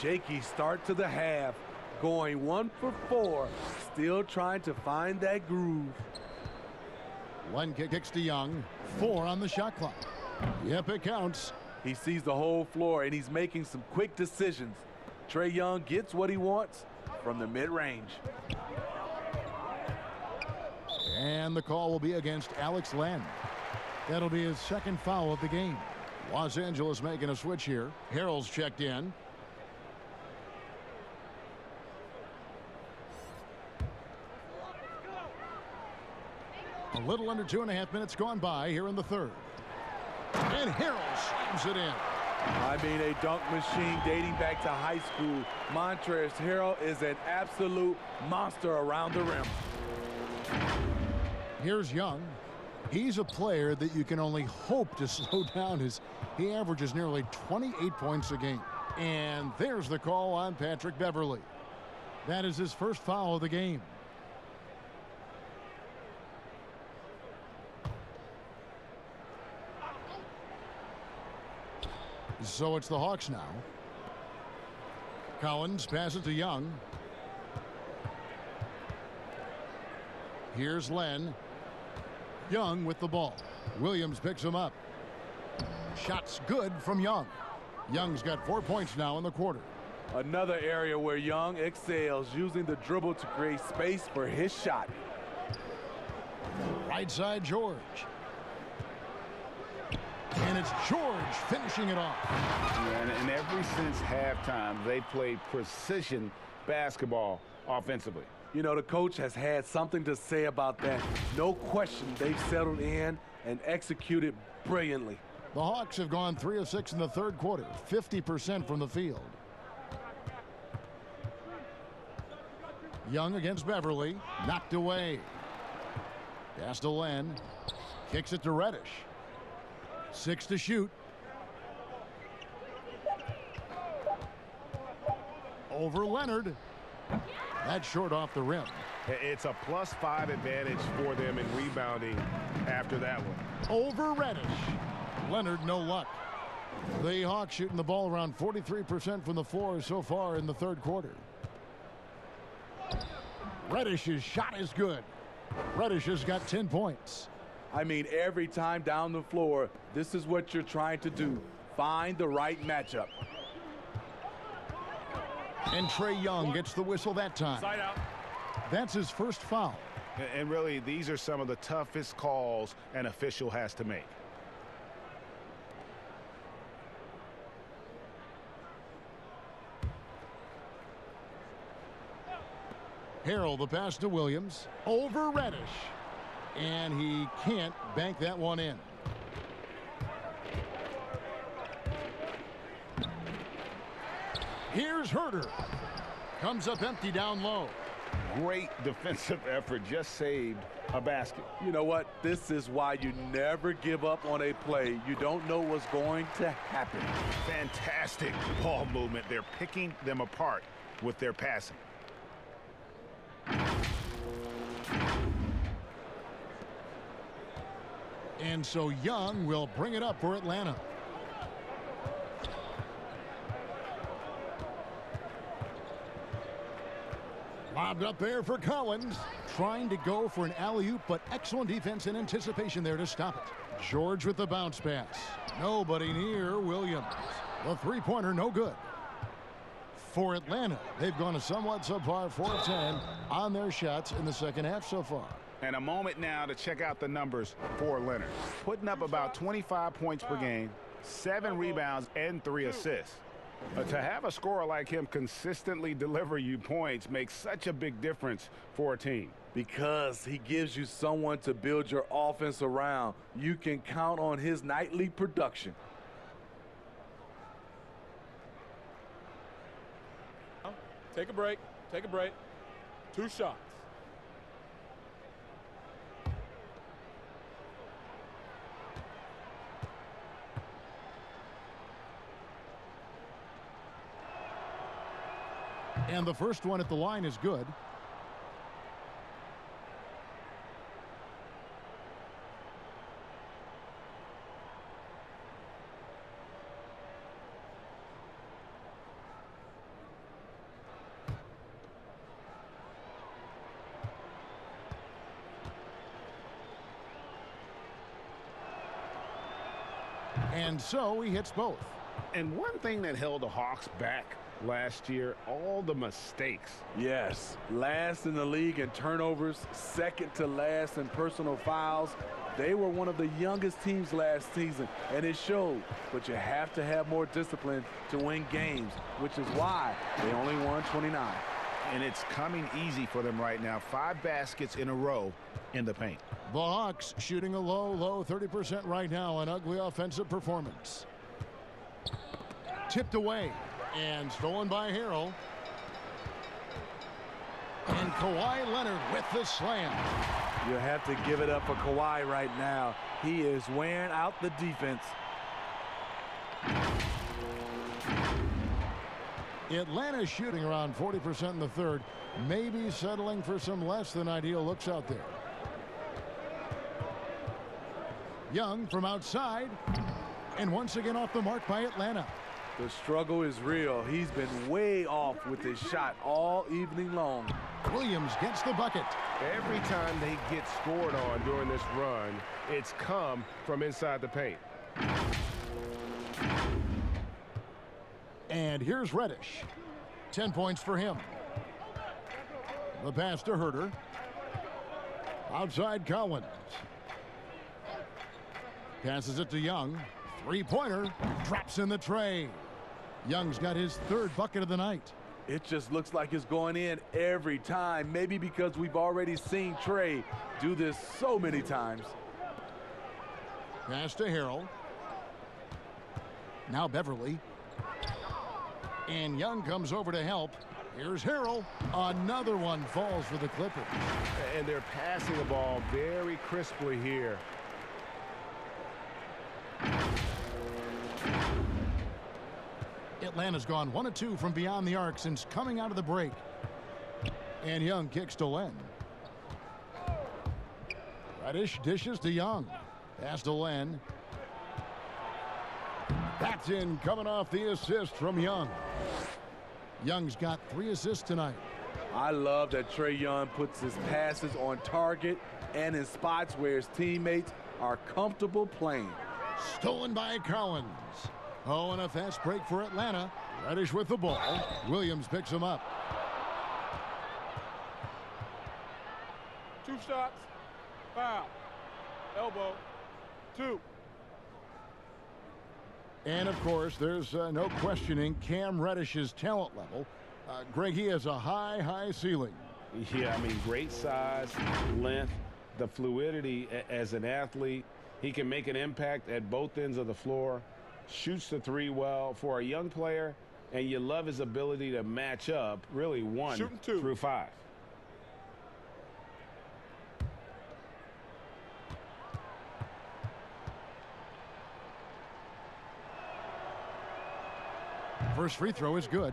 Shaky start to the half. Going 1 for 4. Still trying to find that groove. One kicks to Young. 4 on the shot clock. Yep, it counts. He sees the whole floor, and he's making some quick decisions. Trey Young gets what he wants from the mid-range. And the call will be against Alex Len. That'll be his second foul of the game. Los Angeles making a switch here. Harrell's checked in. A little under 2.5 minutes gone by here in the third. And Harrell slams it in. I mean, a dunk machine dating back to high school. Montrezl Harrell is an absolute monster around the rim. Here's Young. He's a player that you can only hope to slow down. He averages nearly 28 points a game. And there's the call on Patrick Beverley. That is his first foul of the game. So it's the Hawks now. Collins passes to Young. Here's Len. Young with the ball. Williams picks him up. Shot's good from Young. Young's got 4 points now in the quarter. Another area where Young excels, using the dribble to create space for his shot. Right side, George. And it's George finishing it off. And ever since halftime, they played precision basketball offensively. You know, the coach has had something to say about that. No question, they've settled in and executed brilliantly. The Hawks have gone 3 of 6 in the third quarter, 50% from the field. Young against Beverly. Knocked away. Castellan kicks it to Reddish. 6 to shoot. Over Leonard. That's short off the rim. It's a +5 advantage for them in rebounding after that one. Over Reddish. Leonard, no luck. The Hawks shooting the ball around 43% from the floor so far in the third quarter. Reddish's shot is good. Reddish has got 10 points. I mean, every time down the floor, this is what you're trying to do. Find the right matchup. And Trae Young gets the whistle that time. Side out. That's his first foul. And really, these are some of the toughest calls an official has to make. Harrell, the pass to Williams. Over Reddish. And he can't bank that one in. Here's Herter. Comes up empty down low. Great defensive effort, just saved a basket. You know what? This is why you never give up on a play. You don't know what's going to happen. Fantastic ball movement. They're picking them apart with their passing. And so Young will bring it up for Atlanta. Lobbed up there for Collins. Trying to go for an alley-oop, but excellent defense and anticipation there to stop it. George with the bounce pass. Nobody near Williams. The three-pointer no good. For Atlanta, they've gone a somewhat subpar 4 of 10 on their shots in the second half so far. And a moment now to check out the numbers for Leonard. Putting up about 25 points per game, 7 rebounds, and 3 assists. To have a scorer like him consistently deliver you points makes such a big difference for a team. Because he gives you someone to build your offense around. You can count on his nightly production. Take a break. Take a break. 2 shots. And the first one at the line is good. And so he hits both. And one thing that held the Hawks back last year, all the mistakes. Yes, last in the league in turnovers, second to last in personal fouls. They were one of the youngest teams last season, and it showed. But you have to have more discipline to win games, which is why they only won 29. And it's coming easy for them right now. 5 baskets in a row in the paint. The Hawks shooting a low 30% right now. An ugly offensive performance. Tipped away and stolen by Harrell. And Kawhi Leonard with the slam. You have to give it up for Kawhi right now. He is wearing out the defense. Atlanta shooting around 40% in the third. Maybe settling for some less than ideal looks out there. Young from outside. And once again off the mark by Atlanta. The struggle is real. He's been way off with his shot all evening long. Williams gets the bucket. Every time they get scored on during this run, it's come from inside the paint. And here's Reddish. 10 points for him. The pass to Herter. Outside Collins. Passes it to Young. Three-pointer. Drops in the tray. Young's got his third bucket of the night. It just looks like it's going in every time. Maybe because we've already seen Trae do this so many times. Pass to Harrell. Now Beverly. And Young comes over to help. Here's Harrell. Another one falls for the Clippers. And they're passing the ball very crisply here. Atlanta's gone 1 of 2 from beyond the arc since coming out of the break. And Young kicks to Len. Reddish dishes to Young. Pass to Len. That's in, coming off the assist from Young. Young's got 3 assists tonight. I love that Trae Young puts his passes on target and in spots where his teammates are comfortable playing. Stolen by Collins. Oh, and a fast break for Atlanta. Reddish with the ball. Williams picks him up. 2 shots. Foul. Elbow. 2. And, of course, there's no questioning Cam Reddish's talent level. Greg, he has a high ceiling. Yeah, I mean, great size, length, the fluidity as an athlete. He can make an impact at both ends of the floor, shoots the 3 well for a young player, and you love his ability to match up, really 1 through 5. First free throw is good.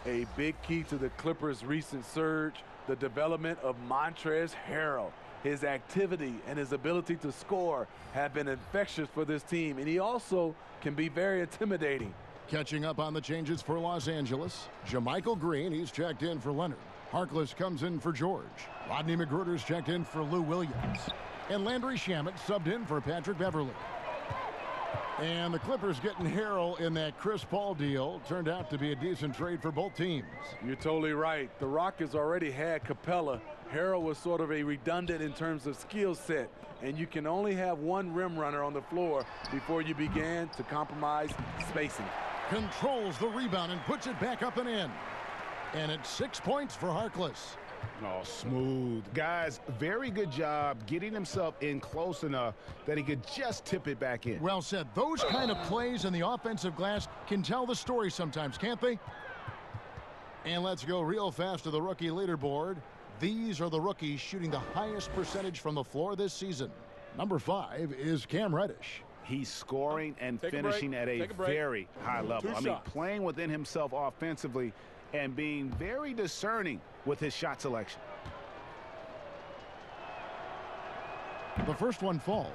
A big key to the Clippers' recent surge, the development of Montrezl Harrell. His activity and his ability to score have been infectious for this team, and he also can be very intimidating. Catching up on the changes for Los Angeles. JaMychal Green, he's checked in for Leonard. Harkless comes in for George. Rodney McGruder's checked in for Lou Williams. And Landry Shamet subbed in for Patrick Beverly. And the Clippers getting Harrell in that Chris Paul deal. Turned out to be a decent trade for both teams. You're totally right. The Rockets already had Capella. Harrell was sort of a redundant in terms of skill set, and you can only have 1 rim runner on the floor before you began to compromise spacing. Controls the rebound and puts it back up and in. And it's 6 points for Harkless. Oh, smooth. Guys, very good job getting himself in close enough that he could just tip it back in. Well said. Those kind of plays in the offensive glass can tell the story sometimes, can't they? And let's go real fast to the rookie leaderboard. These are the rookies shooting the highest percentage from the floor this season. Number 5 is Cam Reddish. He's scoring and finishing at a very high level. I mean, playing within himself offensively and being very discerning with his shot selection. The first one falls.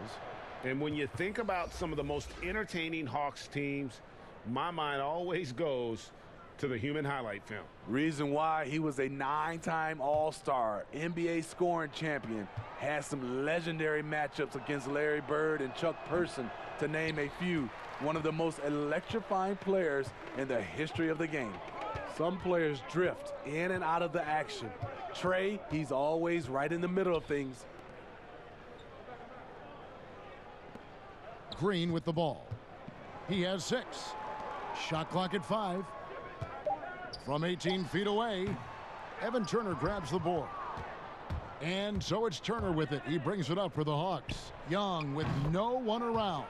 And when you think about some of the most entertaining Hawks teams, my mind always goes to the human highlight film. Reason why: he was a 9-time All-Star, NBA scoring champion, had some legendary matchups against Larry Bird and Chuck Person, to name a few. One of the most electrifying players in the history of the game. Some players drift in and out of the action. Trae, he's always right in the middle of things. Green with the ball. He has 6. Shot clock at 5. From 18 feet away, Evan Turner grabs the board. And so it's Turner with it. He brings it up for the Hawks. Young with no one around.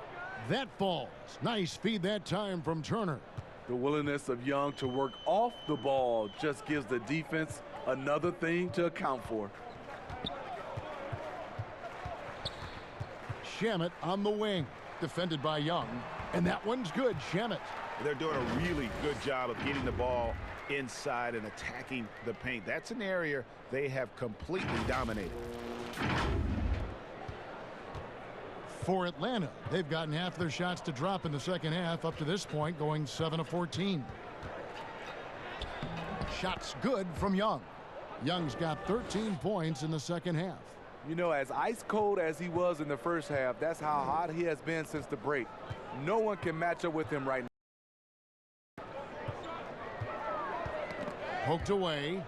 That falls. Nice feed that time from Turner. The willingness of Young to work off the ball just gives the defense another thing to account for. Shamet on the wing, defended by Young. And that one's good, Shamet. They're doing a really good job of getting the ball inside and attacking the paint. That's an area they have completely dominated. For Atlanta, they've gotten half their shots to drop in the second half up to this point, going 7 of 14. Shots good from Young. Young's got 13 points in the second half. You know, as ice cold as he was in the first half, that's how hot he has been since the break. No one can match up with him right now. Poked away.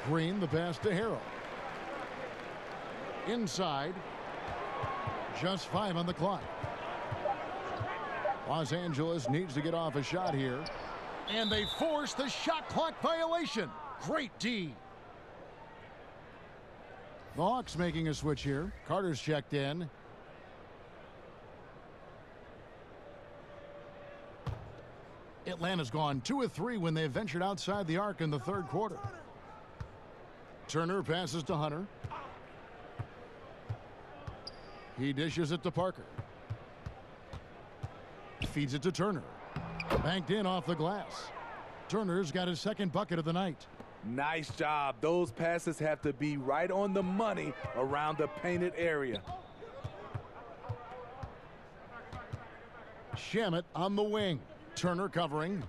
Green, the pass to Harrell. Inside. Just 5 on the clock. Los Angeles needs to get off a shot here. And they force the shot clock violation. Great D. The Hawks making a switch here. Carter's checked in. Atlanta's gone 2 of 3 when they ventured outside the arc in the third quarter. Turner passes to Hunter. He dishes it to Parker. Feeds it to Turner. Banked in off the glass. Turner's got his second bucket of the night. Nice job. Those passes have to be right on the money around the painted area. Shamet on the wing. Turner covering.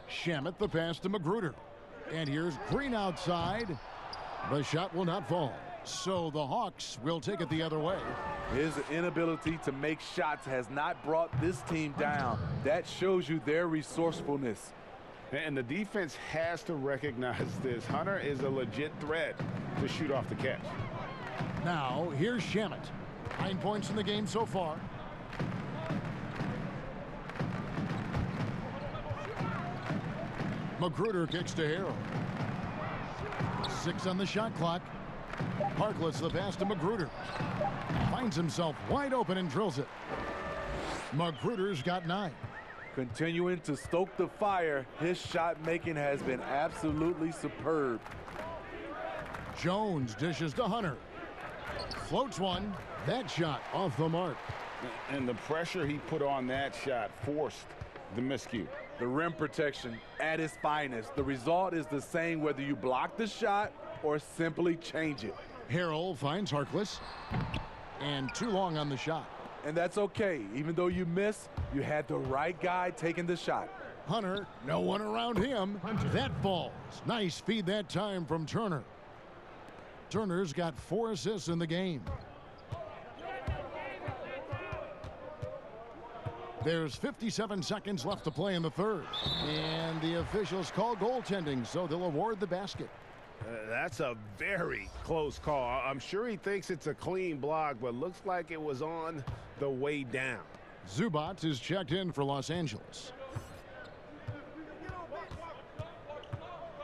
Shamet the pass to Magruder. And here's Green outside. The shot will not fall. So the Hawks will take it the other way. His inability to make shots has not brought this team down. That shows you their resourcefulness. And the defense has to recognize this. Hunter is a legit threat to shoot off the catch. Now, here's Shamet. 9 points in the game so far. Magruder kicks to Harrell. 6 on the shot clock. Harkless the pass to Magruder. Finds himself wide open and drills it. Magruder's got 9. Continuing to stoke the fire, his shot making has been absolutely superb. Jones dishes to Hunter. Floats one. That shot off the mark. And the pressure he put on that shot forced the miscue. The rim protection at its finest. The result is the same whether you block the shot or simply change it. Harrell finds Harkless. And too long on the shot. And that's okay. Even though you miss, you had the right guy taking the shot. Hunter, no one around him. That falls. Nice feed that time from Turner. Turner's got 4 assists in the game. There's 57 seconds left to play in the third. And the officials call goaltending, so they'll award the basket. That's a very close call. I'm sure he thinks it's a clean block, but looks like it was on the way down. Zubac is checked in for Los Angeles.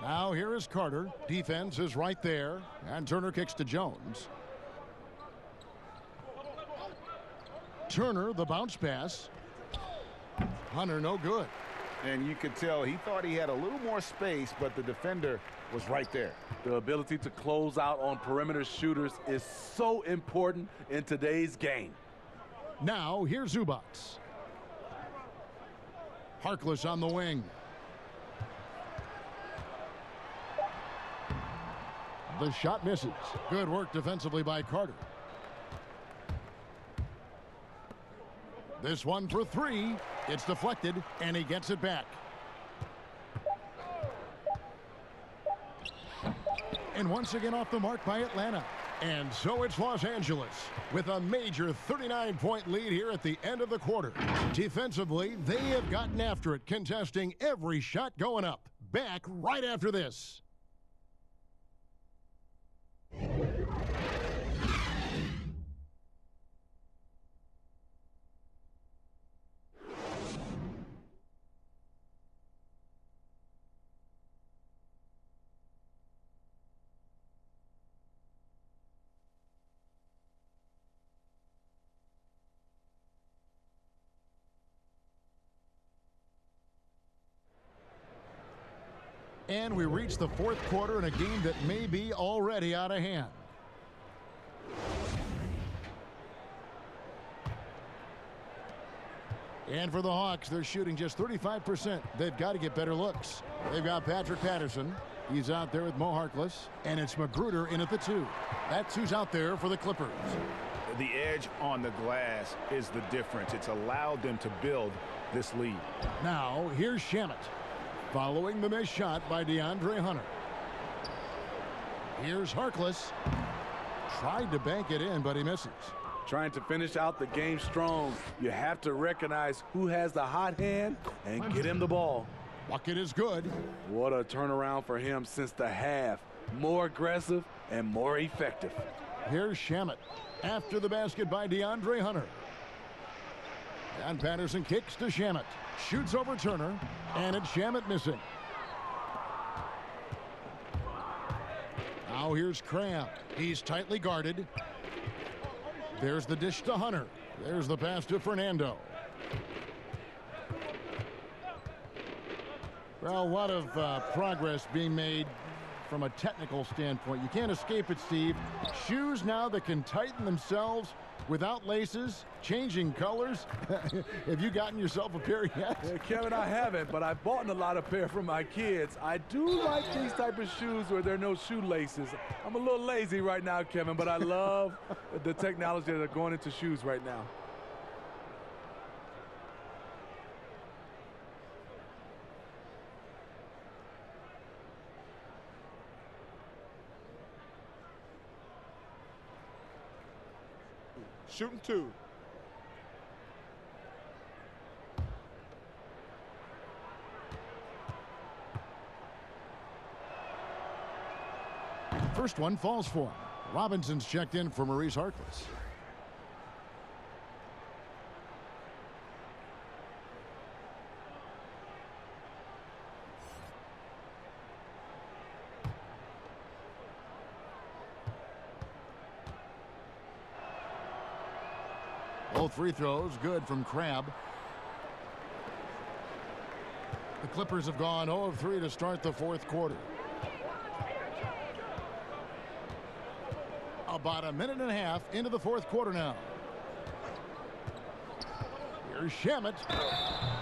Now here is Carter. Defense is right there. And Turner kicks to Jones. Turner, the bounce pass. Hunter, no good. And you could tell he thought he had a little more space, but the defender was right there. The ability to close out on perimeter shooters is so important in today's game. Now, here's Zubac. Harkless on the wing. The shot misses. Good work defensively by Carter. This one for 3. It's deflected, and he gets it back. And once again off the mark by Atlanta. And so it's Los Angeles with a major 39-point lead here at the end of the quarter. Defensively, they have gotten after it, contesting every shot going up. Back right after this. And we reach the fourth quarter in a game that may be already out of hand. And for the Hawks, they're shooting just 35%. They've got to get better looks. They've got Patrick Patterson. He's out there with Mo Harkless. And it's Magruder in at the 2. That's who's out there for the Clippers. The edge on the glass is the difference. It's allowed them to build this lead. Now, here's Shamet. Following the missed shot by DeAndre Hunter. Here's Harkless. Tried to bank it in, but he misses. Trying to finish out the game strong. You have to recognize who has the hot hand and get him the ball. Bucket is good. What a turnaround for him since the half. More aggressive and more effective. Here's Shamet. After the basket by DeAndre Hunter. And Patterson kicks to Shamet. Shoots over Turner. And it's Shamet missing. Now here's Cram. He's tightly guarded. There's the dish to Hunter. There's the pass to Fernando. Well, a lot of progress being made from a technical standpoint. You can't escape it, Steve. Shoes now that can tighten themselves without laces, changing colors. Have you gotten yourself a pair yet? Yeah, Kevin, I haven't, but I've bought a lot of pair for my kids. I do like these type of shoes where there are no shoelaces. I'm a little lazy right now, Kevin, but I love the technology that are going into shoes right now. Shooting 2. First one falls for him. Robinson's checked in for Maurice Harkless. Both free throws good from Crabbe. The Clippers have gone 0 of 3 to start the fourth quarter. About a minute and a half into the fourth quarter now. Here's Shamet.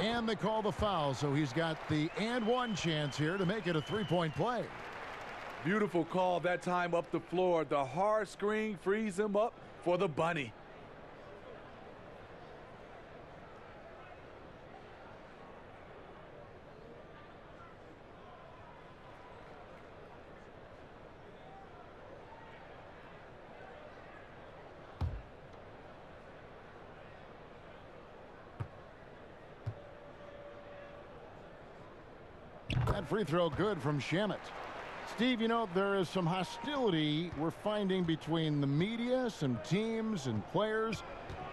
And they call the foul, so he's got the and one chance here to make it a three-point play. Beautiful call that time up the floor. The hard screen frees him up for the bunny. That free throw good from Shamet. Steve, you know, there is some hostility we're finding between the media, some teams and players,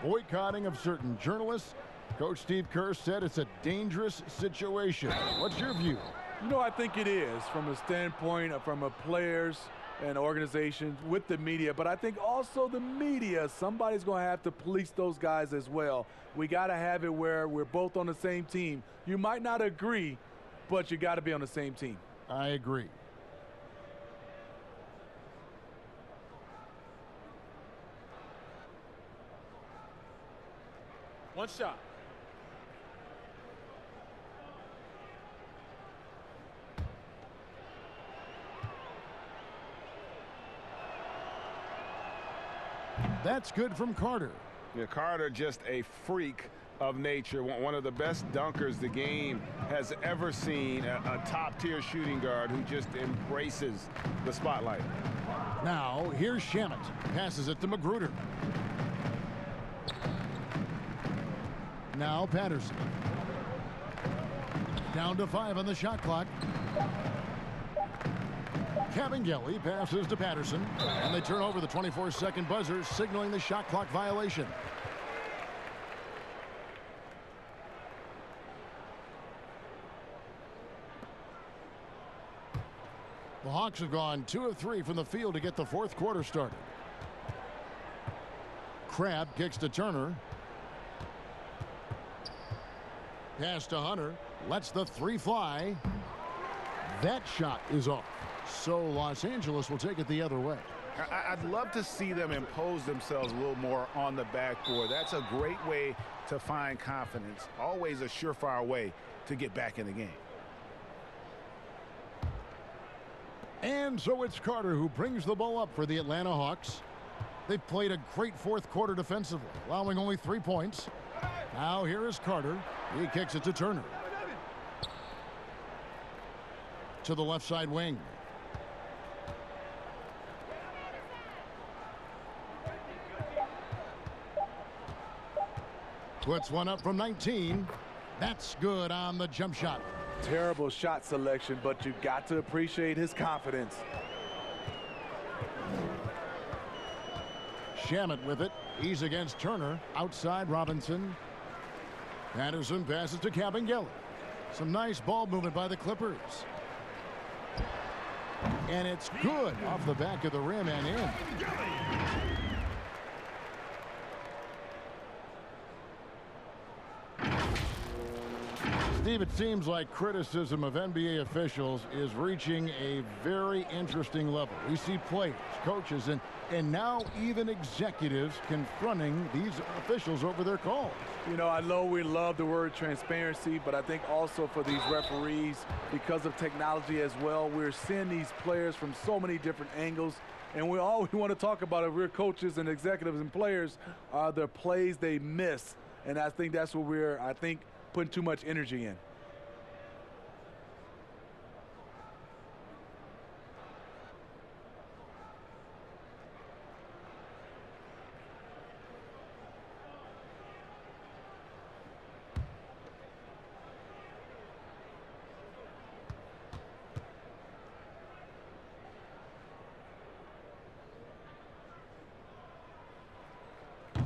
boycotting of certain journalists. Coach Steve Kerr said it's a dangerous situation. What's your view? You know, I think it is from a standpoint from a players and organizations with the media, but I think also the media, somebody's going to have to police those guys as well. We got to have it where we're both on the same team. You might not agree, but you got to be on the same team. I agree. One shot. That's good from Carter. Yeah, Carter just a freak of nature, one of the best dunkers the game has ever seen, a top-tier shooting guard who just embraces the spotlight. Now, here's Shamet. Passes it to Magruder. Now Patterson. Down to 5 on the shot clock. Cabangeli passes to Patterson, and they turn over the 24-second buzzer, signaling the shot clock violation. The Hawks have gone 2 of 3 from the field to get the fourth quarter started. Crabbe kicks to Turner. Pass to Hunter. Lets the three fly. That shot is off. So Los Angeles will take it the other way. I'd love to see them impose themselves a little more on the backboard. That's a great way to find confidence. Always a surefire way to get back in the game. And so it's Carter who brings the ball up for the Atlanta Hawks. They've played a great fourth quarter defensively, allowing only 3 points. Now here is Carter. He kicks it to Turner. To the left side wing. Puts one up from 19. That's good on the jump shot. Terrible shot selection, but you got to appreciate his confidence. Shamet with it. He's against Turner. Outside Robinson. Patterson passes to Cabangeli. Some nice ball movement by the Clippers. And it's good off the back of the rim and in. Steve, it seems like criticism of NBA officials is reaching a very interesting level. We see players, coaches, and now even executives confronting these officials over their calls. You know, I know we love the word transparency, but I think also for these referees, because of technology as well, we're seeing these players from so many different angles. And all we want to talk about if we're coaches and executives and players are the plays they miss. And I think that's what we're, putting too much energy in.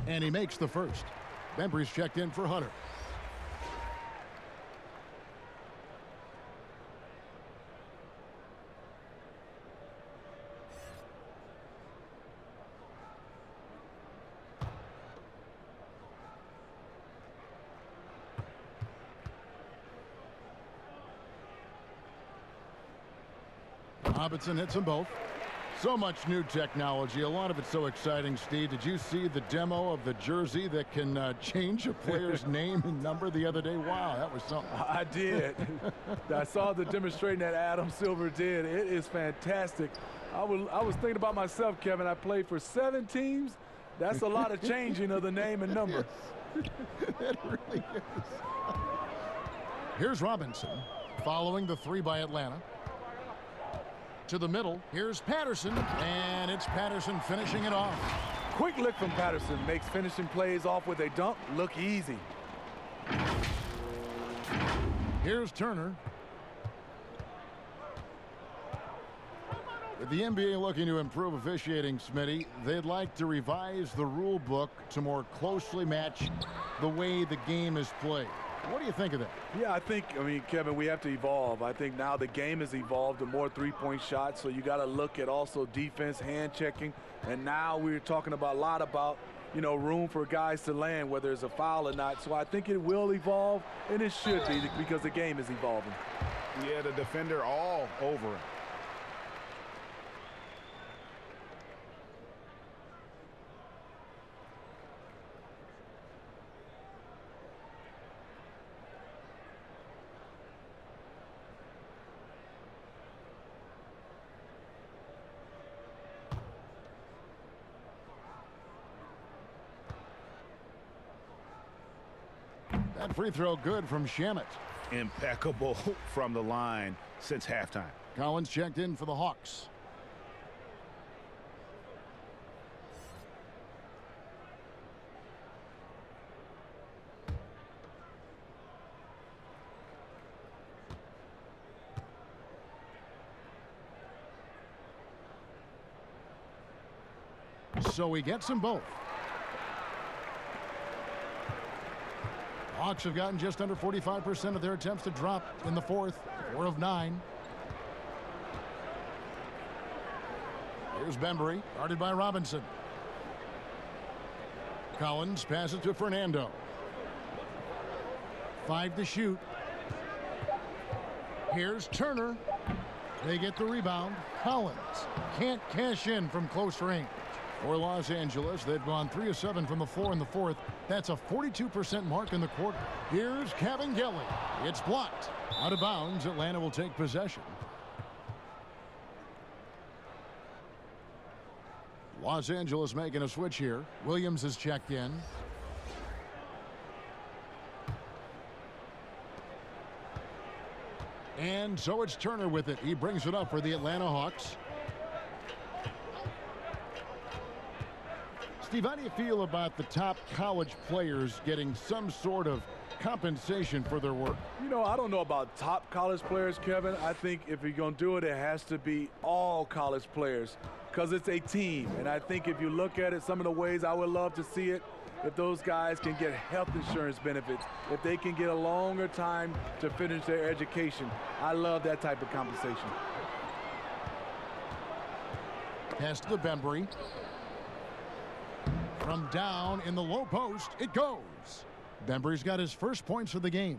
And he makes the first. Bembry's checked in for Hunter. Robinson hits them both. So much new technology, a lot of it so exciting. Steve, did you see the demo of the jersey that can change a player's name and number the other day? Wow, that was something. I did. I saw the demonstration that Adam Silver did. It is fantastic. I was thinking about myself, Kevin. I played for 7 teams. That's a lot of changing of the name and number. It really is. Here's Robinson following the 3 by Atlanta. To the middle, here's Patterson, and it's Patterson finishing it off. Quick lick from Patterson makes finishing plays off with a dunk look easy. Here's Turner. With the NBA looking to improve officiating, Smitty, they'd like to revise the rule book to more closely match the way the game is played. What do you think of that? Yeah, I mean, Kevin, we have to evolve. I think now the game has evolved to more three-point shots, so you got to look at also defense, hand checking, and now we're talking a lot about, you know, room for guys to land, whether it's a foul or not. So I think it will evolve, and it should be because the game is evolving. Yeah, the defender all over it. That free throw good from Shamet. Impeccable from the line since halftime. Collins checked in for the Hawks. So he gets them both. Hawks have gotten just under 45% of their attempts to drop in the fourth. 4 of 9. Here's Bembry, guarded by Robinson. Collins passes to Fernando. 5 to shoot. Here's Turner. They get the rebound. Collins can't cash in from close range. For Los Angeles, they've gone 3 of 7 from the floor in the fourth. That's a 42% mark in the quarter. Here's Kevin Gelly. It's blocked. Out of bounds, Atlanta will take possession. Los Angeles making a switch here. Williams is checked in. And so it's Turner with it. He brings it up for the Atlanta Hawks. Steve, how do you feel about the top college players getting some sort of compensation for their work? You know, I don't know about top college players, Kevin. I think if you're going to do it, it has to be all college players because it's a team. And I think if you look at it, some of the ways I would love to see it, if those guys can get health insurance benefits, if they can get a longer time to finish their education. I love that type of compensation. Pass to Bembry. From down in the low post, it goes. Bembry's got his first points of the game.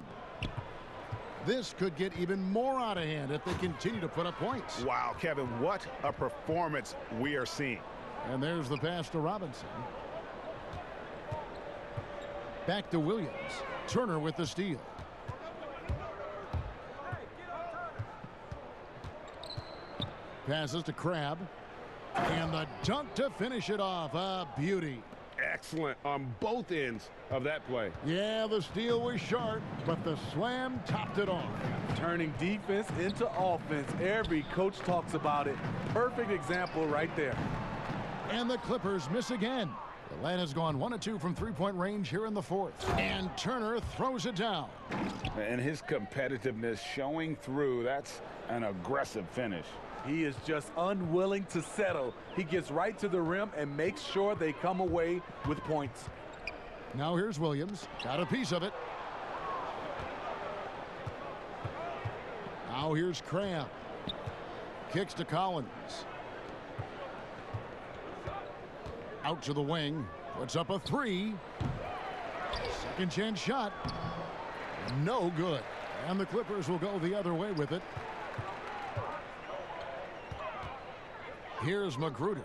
This could get even more out of hand if they continue to put up points. Wow, Kevin, what a performance we are seeing. And there's the pass to Robinson. Back to Williams. Turner with the steal. Passes to Crabbe. And the dunk to finish it off. A beauty. Excellent on both ends of that play. Yeah, the steal was sharp, but the slam topped it off. Turning defense into offense. Every coach talks about it. Perfect example right there. And the Clippers miss again. Atlanta's gone 1 of 2 from three-point range here in the fourth. And Turner throws it down. And his competitiveness showing through. That's an aggressive finish. He is just unwilling to settle. He gets right to the rim and makes sure they come away with points. Now here's Williams. Got a piece of it. Now here's Crabbe. Kicks to Collins. Out to the wing. Puts up a three. Second chance shot. No good. And the Clippers will go the other way with it. Here's Magruder.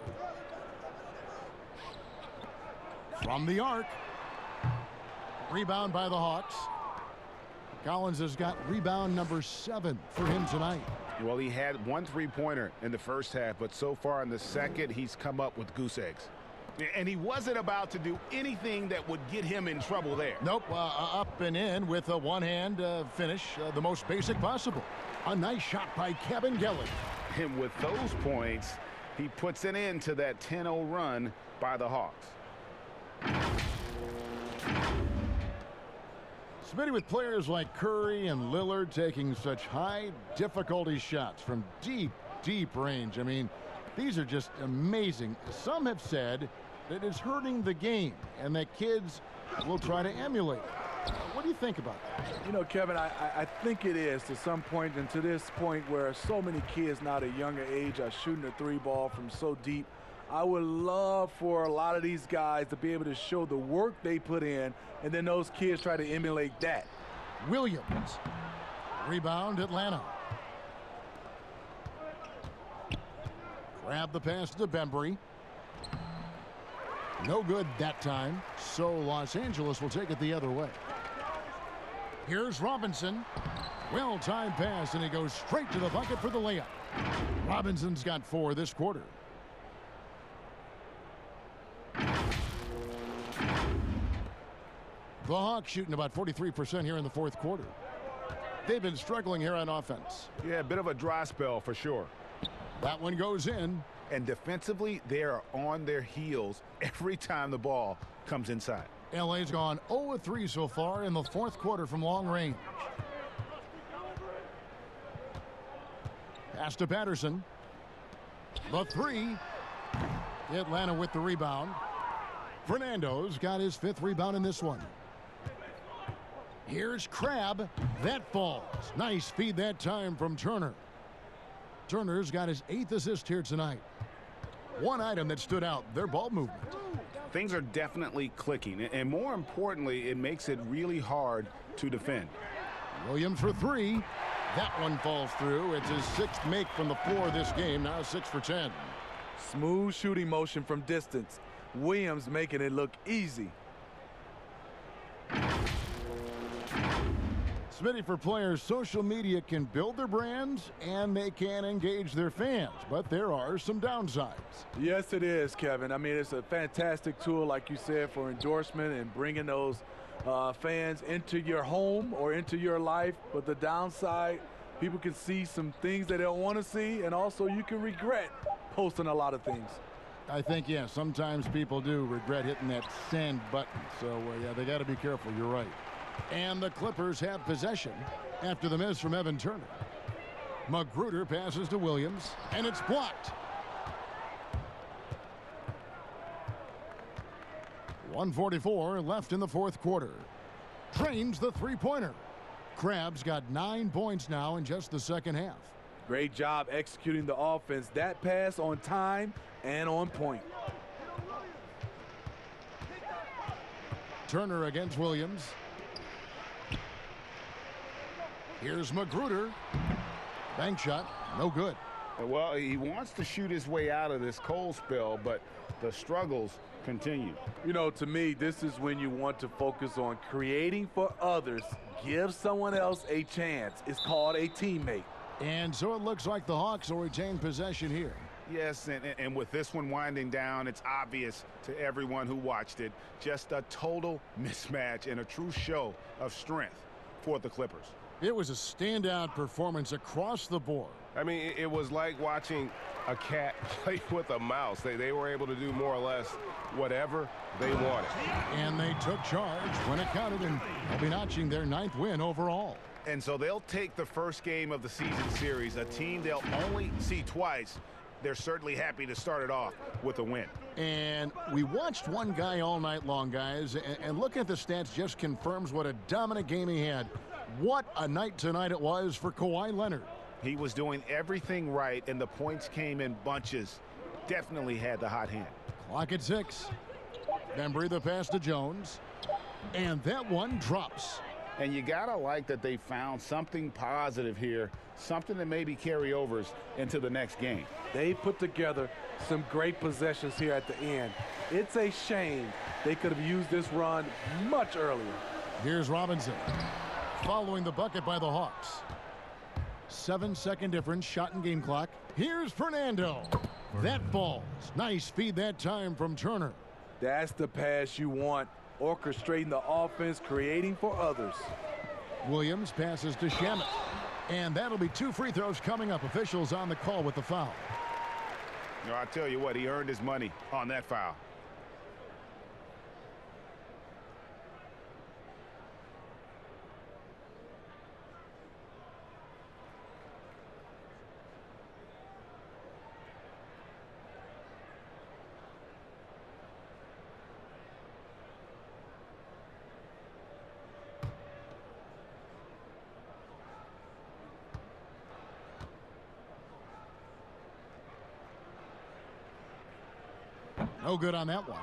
From the arc. Rebound by the Hawks. Collins has got rebound number 7 for him tonight. Well, he had 1 3-pointer in the first half, but so far in the second, he's come up with goose eggs. And he wasn't about to do anything that would get him in trouble there. Nope, up and in with a one-hand finish, the most basic possible. A nice shot by Kevin Gelly. And with those points, he puts an end to that 10-0 run by the Hawks. Smitty, with players like Curry and Lillard taking such high difficulty shots from deep range. I mean, these are just amazing. Some have said that it's hurting the game and that kids will try to emulate. What do you think about that? You know, Kevin, I think it is to some point, and to this point where so many kids now at a younger age are shooting the 3 ball from so deep. I would love for a lot of these guys to be able to show the work they put in, and then those kids try to emulate that. Williams. Rebound, Atlanta. Grab the pass to Bembry. No good that time, so Los Angeles will take it the other way. Here's Robinson. Well-timed pass, and he goes straight to the bucket for the layup. Robinson's got 4 this quarter. The Hawks shooting about 43% here in the fourth quarter. They've been struggling here on offense. Yeah, a bit of a dry spell for sure. That one goes in. And defensively, they are on their heels every time the ball comes inside. LA's gone 0 of 3 so far in the fourth quarter from long range. Pass to Patterson. The 3. Atlanta with the rebound. Fernando's got his 5th rebound in this one. Here's Crabbe. That falls. Nice feed that time from Turner. Turner's got his 8th assist here tonight. One item that stood out, their ball movement. Things are definitely clicking, and more importantly, it makes it really hard to defend. Williams for 3. That one falls through. It's his 6th make from the floor this game, now 6 for 10. Smooth shooting motion from distance. Williams making it look easy. Smitty, for players, social media can build their brands and they can engage their fans, but there are some downsides. Yes, it is, Kevin. I mean, it's a fantastic tool, like you said, for endorsement and bringing those fans into your home or into your life. But the downside, people can see some things they don't want to see, and also you can regret posting a lot of things. I think, yeah, sometimes people do regret hitting that send button. So, yeah, they got to be careful. You're right. And the Clippers have possession after the miss from Evan Turner. Magruder passes to Williams, and it's blocked. 1:44 left in the fourth quarter. Drains the three-pointer. Crabbe's got 9 points now in just the second half. Great job executing the offense. That pass on time and on point. Turner against Williams. Here's Magruder. Bank shot, no good. Well, he wants to shoot his way out of this cold spell, but the struggles continue. You know, to me, this is when you want to focus on creating for others. Give someone else a chance. It's called a teammate. And so it looks like the Hawks will retain possession here. Yes, and with this one winding down, it's obvious to everyone who watched it. Just a total mismatch and a true show of strength for the Clippers. It was a standout performance across the board. I mean, it was like watching a cat play with a mouse. They were able to do more or less whatever they wanted. And they took charge when it counted, and they'll be notching their 9th win overall. And so they'll take the first game of the season series, a team they'll only see twice. They're certainly happy to start it off with a win. And we watched one guy all night long, guys, and looking at the stats just confirms what a dominant game he had. What a night tonight it was for Kawhi Leonard. He was doing everything right, and the points came in bunches. Definitely had the hot hand. Clock at 6. Bembry the pass to Jones. And that one drops. And you got to like that they found something positive here, something that maybe carry overs into the next game. They put together some great possessions here at the end. It's a shame they could have used this run much earlier. Here's Robinson following the bucket by the Hawks. 7-second difference, shot and game clock. Here's Fernando. That falls. Nice feed that time from Turner. That's the pass you want. Orchestrating the offense, creating for others. Williams passes to Shamet. And that'll be 2 free throws coming up. Officials on the call with the foul. No, I tell you what, he earned his money on that foul. No good on that one.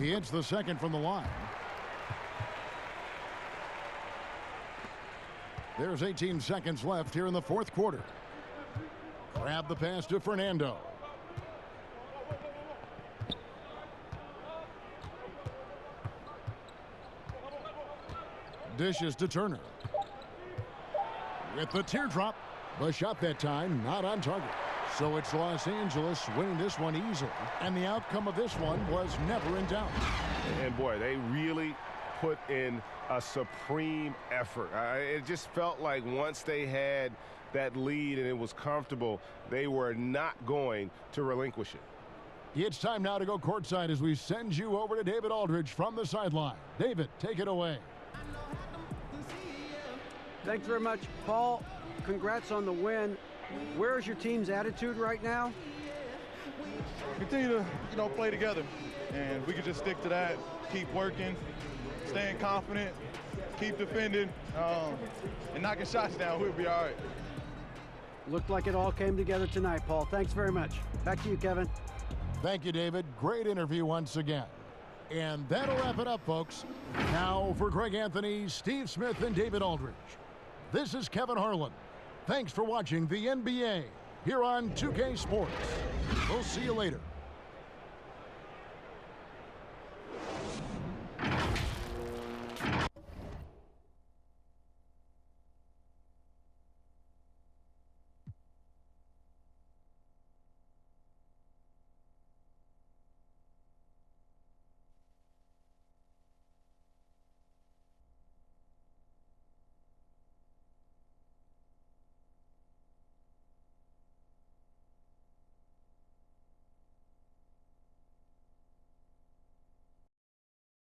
He hits the second from the line. There's 18 seconds left here in the 4th quarter. Grab the pass to Fernando. Dishes to Turner. With the teardrop. The shot that time not on target. So it's Los Angeles winning this one easily. And the outcome of this one was never in doubt. And boy, they really put in a supreme effort. It just felt like once they had that lead and it was comfortable, they were not going to relinquish it. It's time now to go courtside as we send you over to David Aldridge from the sideline. David, take it away. Thanks very much, Paul. Congrats on the win. Where's your team's attitude right now? Continue to, play together, and we can just stick to that, keep working, staying confident, keep defending, and knocking shots down. We'll be all right. Looked like it all came together tonight, Paul. Thanks very much. Back to you, Kevin. Thank you, David. Great interview once again. And that'll wrap it up, folks. Now for Greg Anthony, Steve Smith, and David Aldridge. This is Kevin Harlan. Thanks for watching the NBA here on 2K Sports. We'll see you later.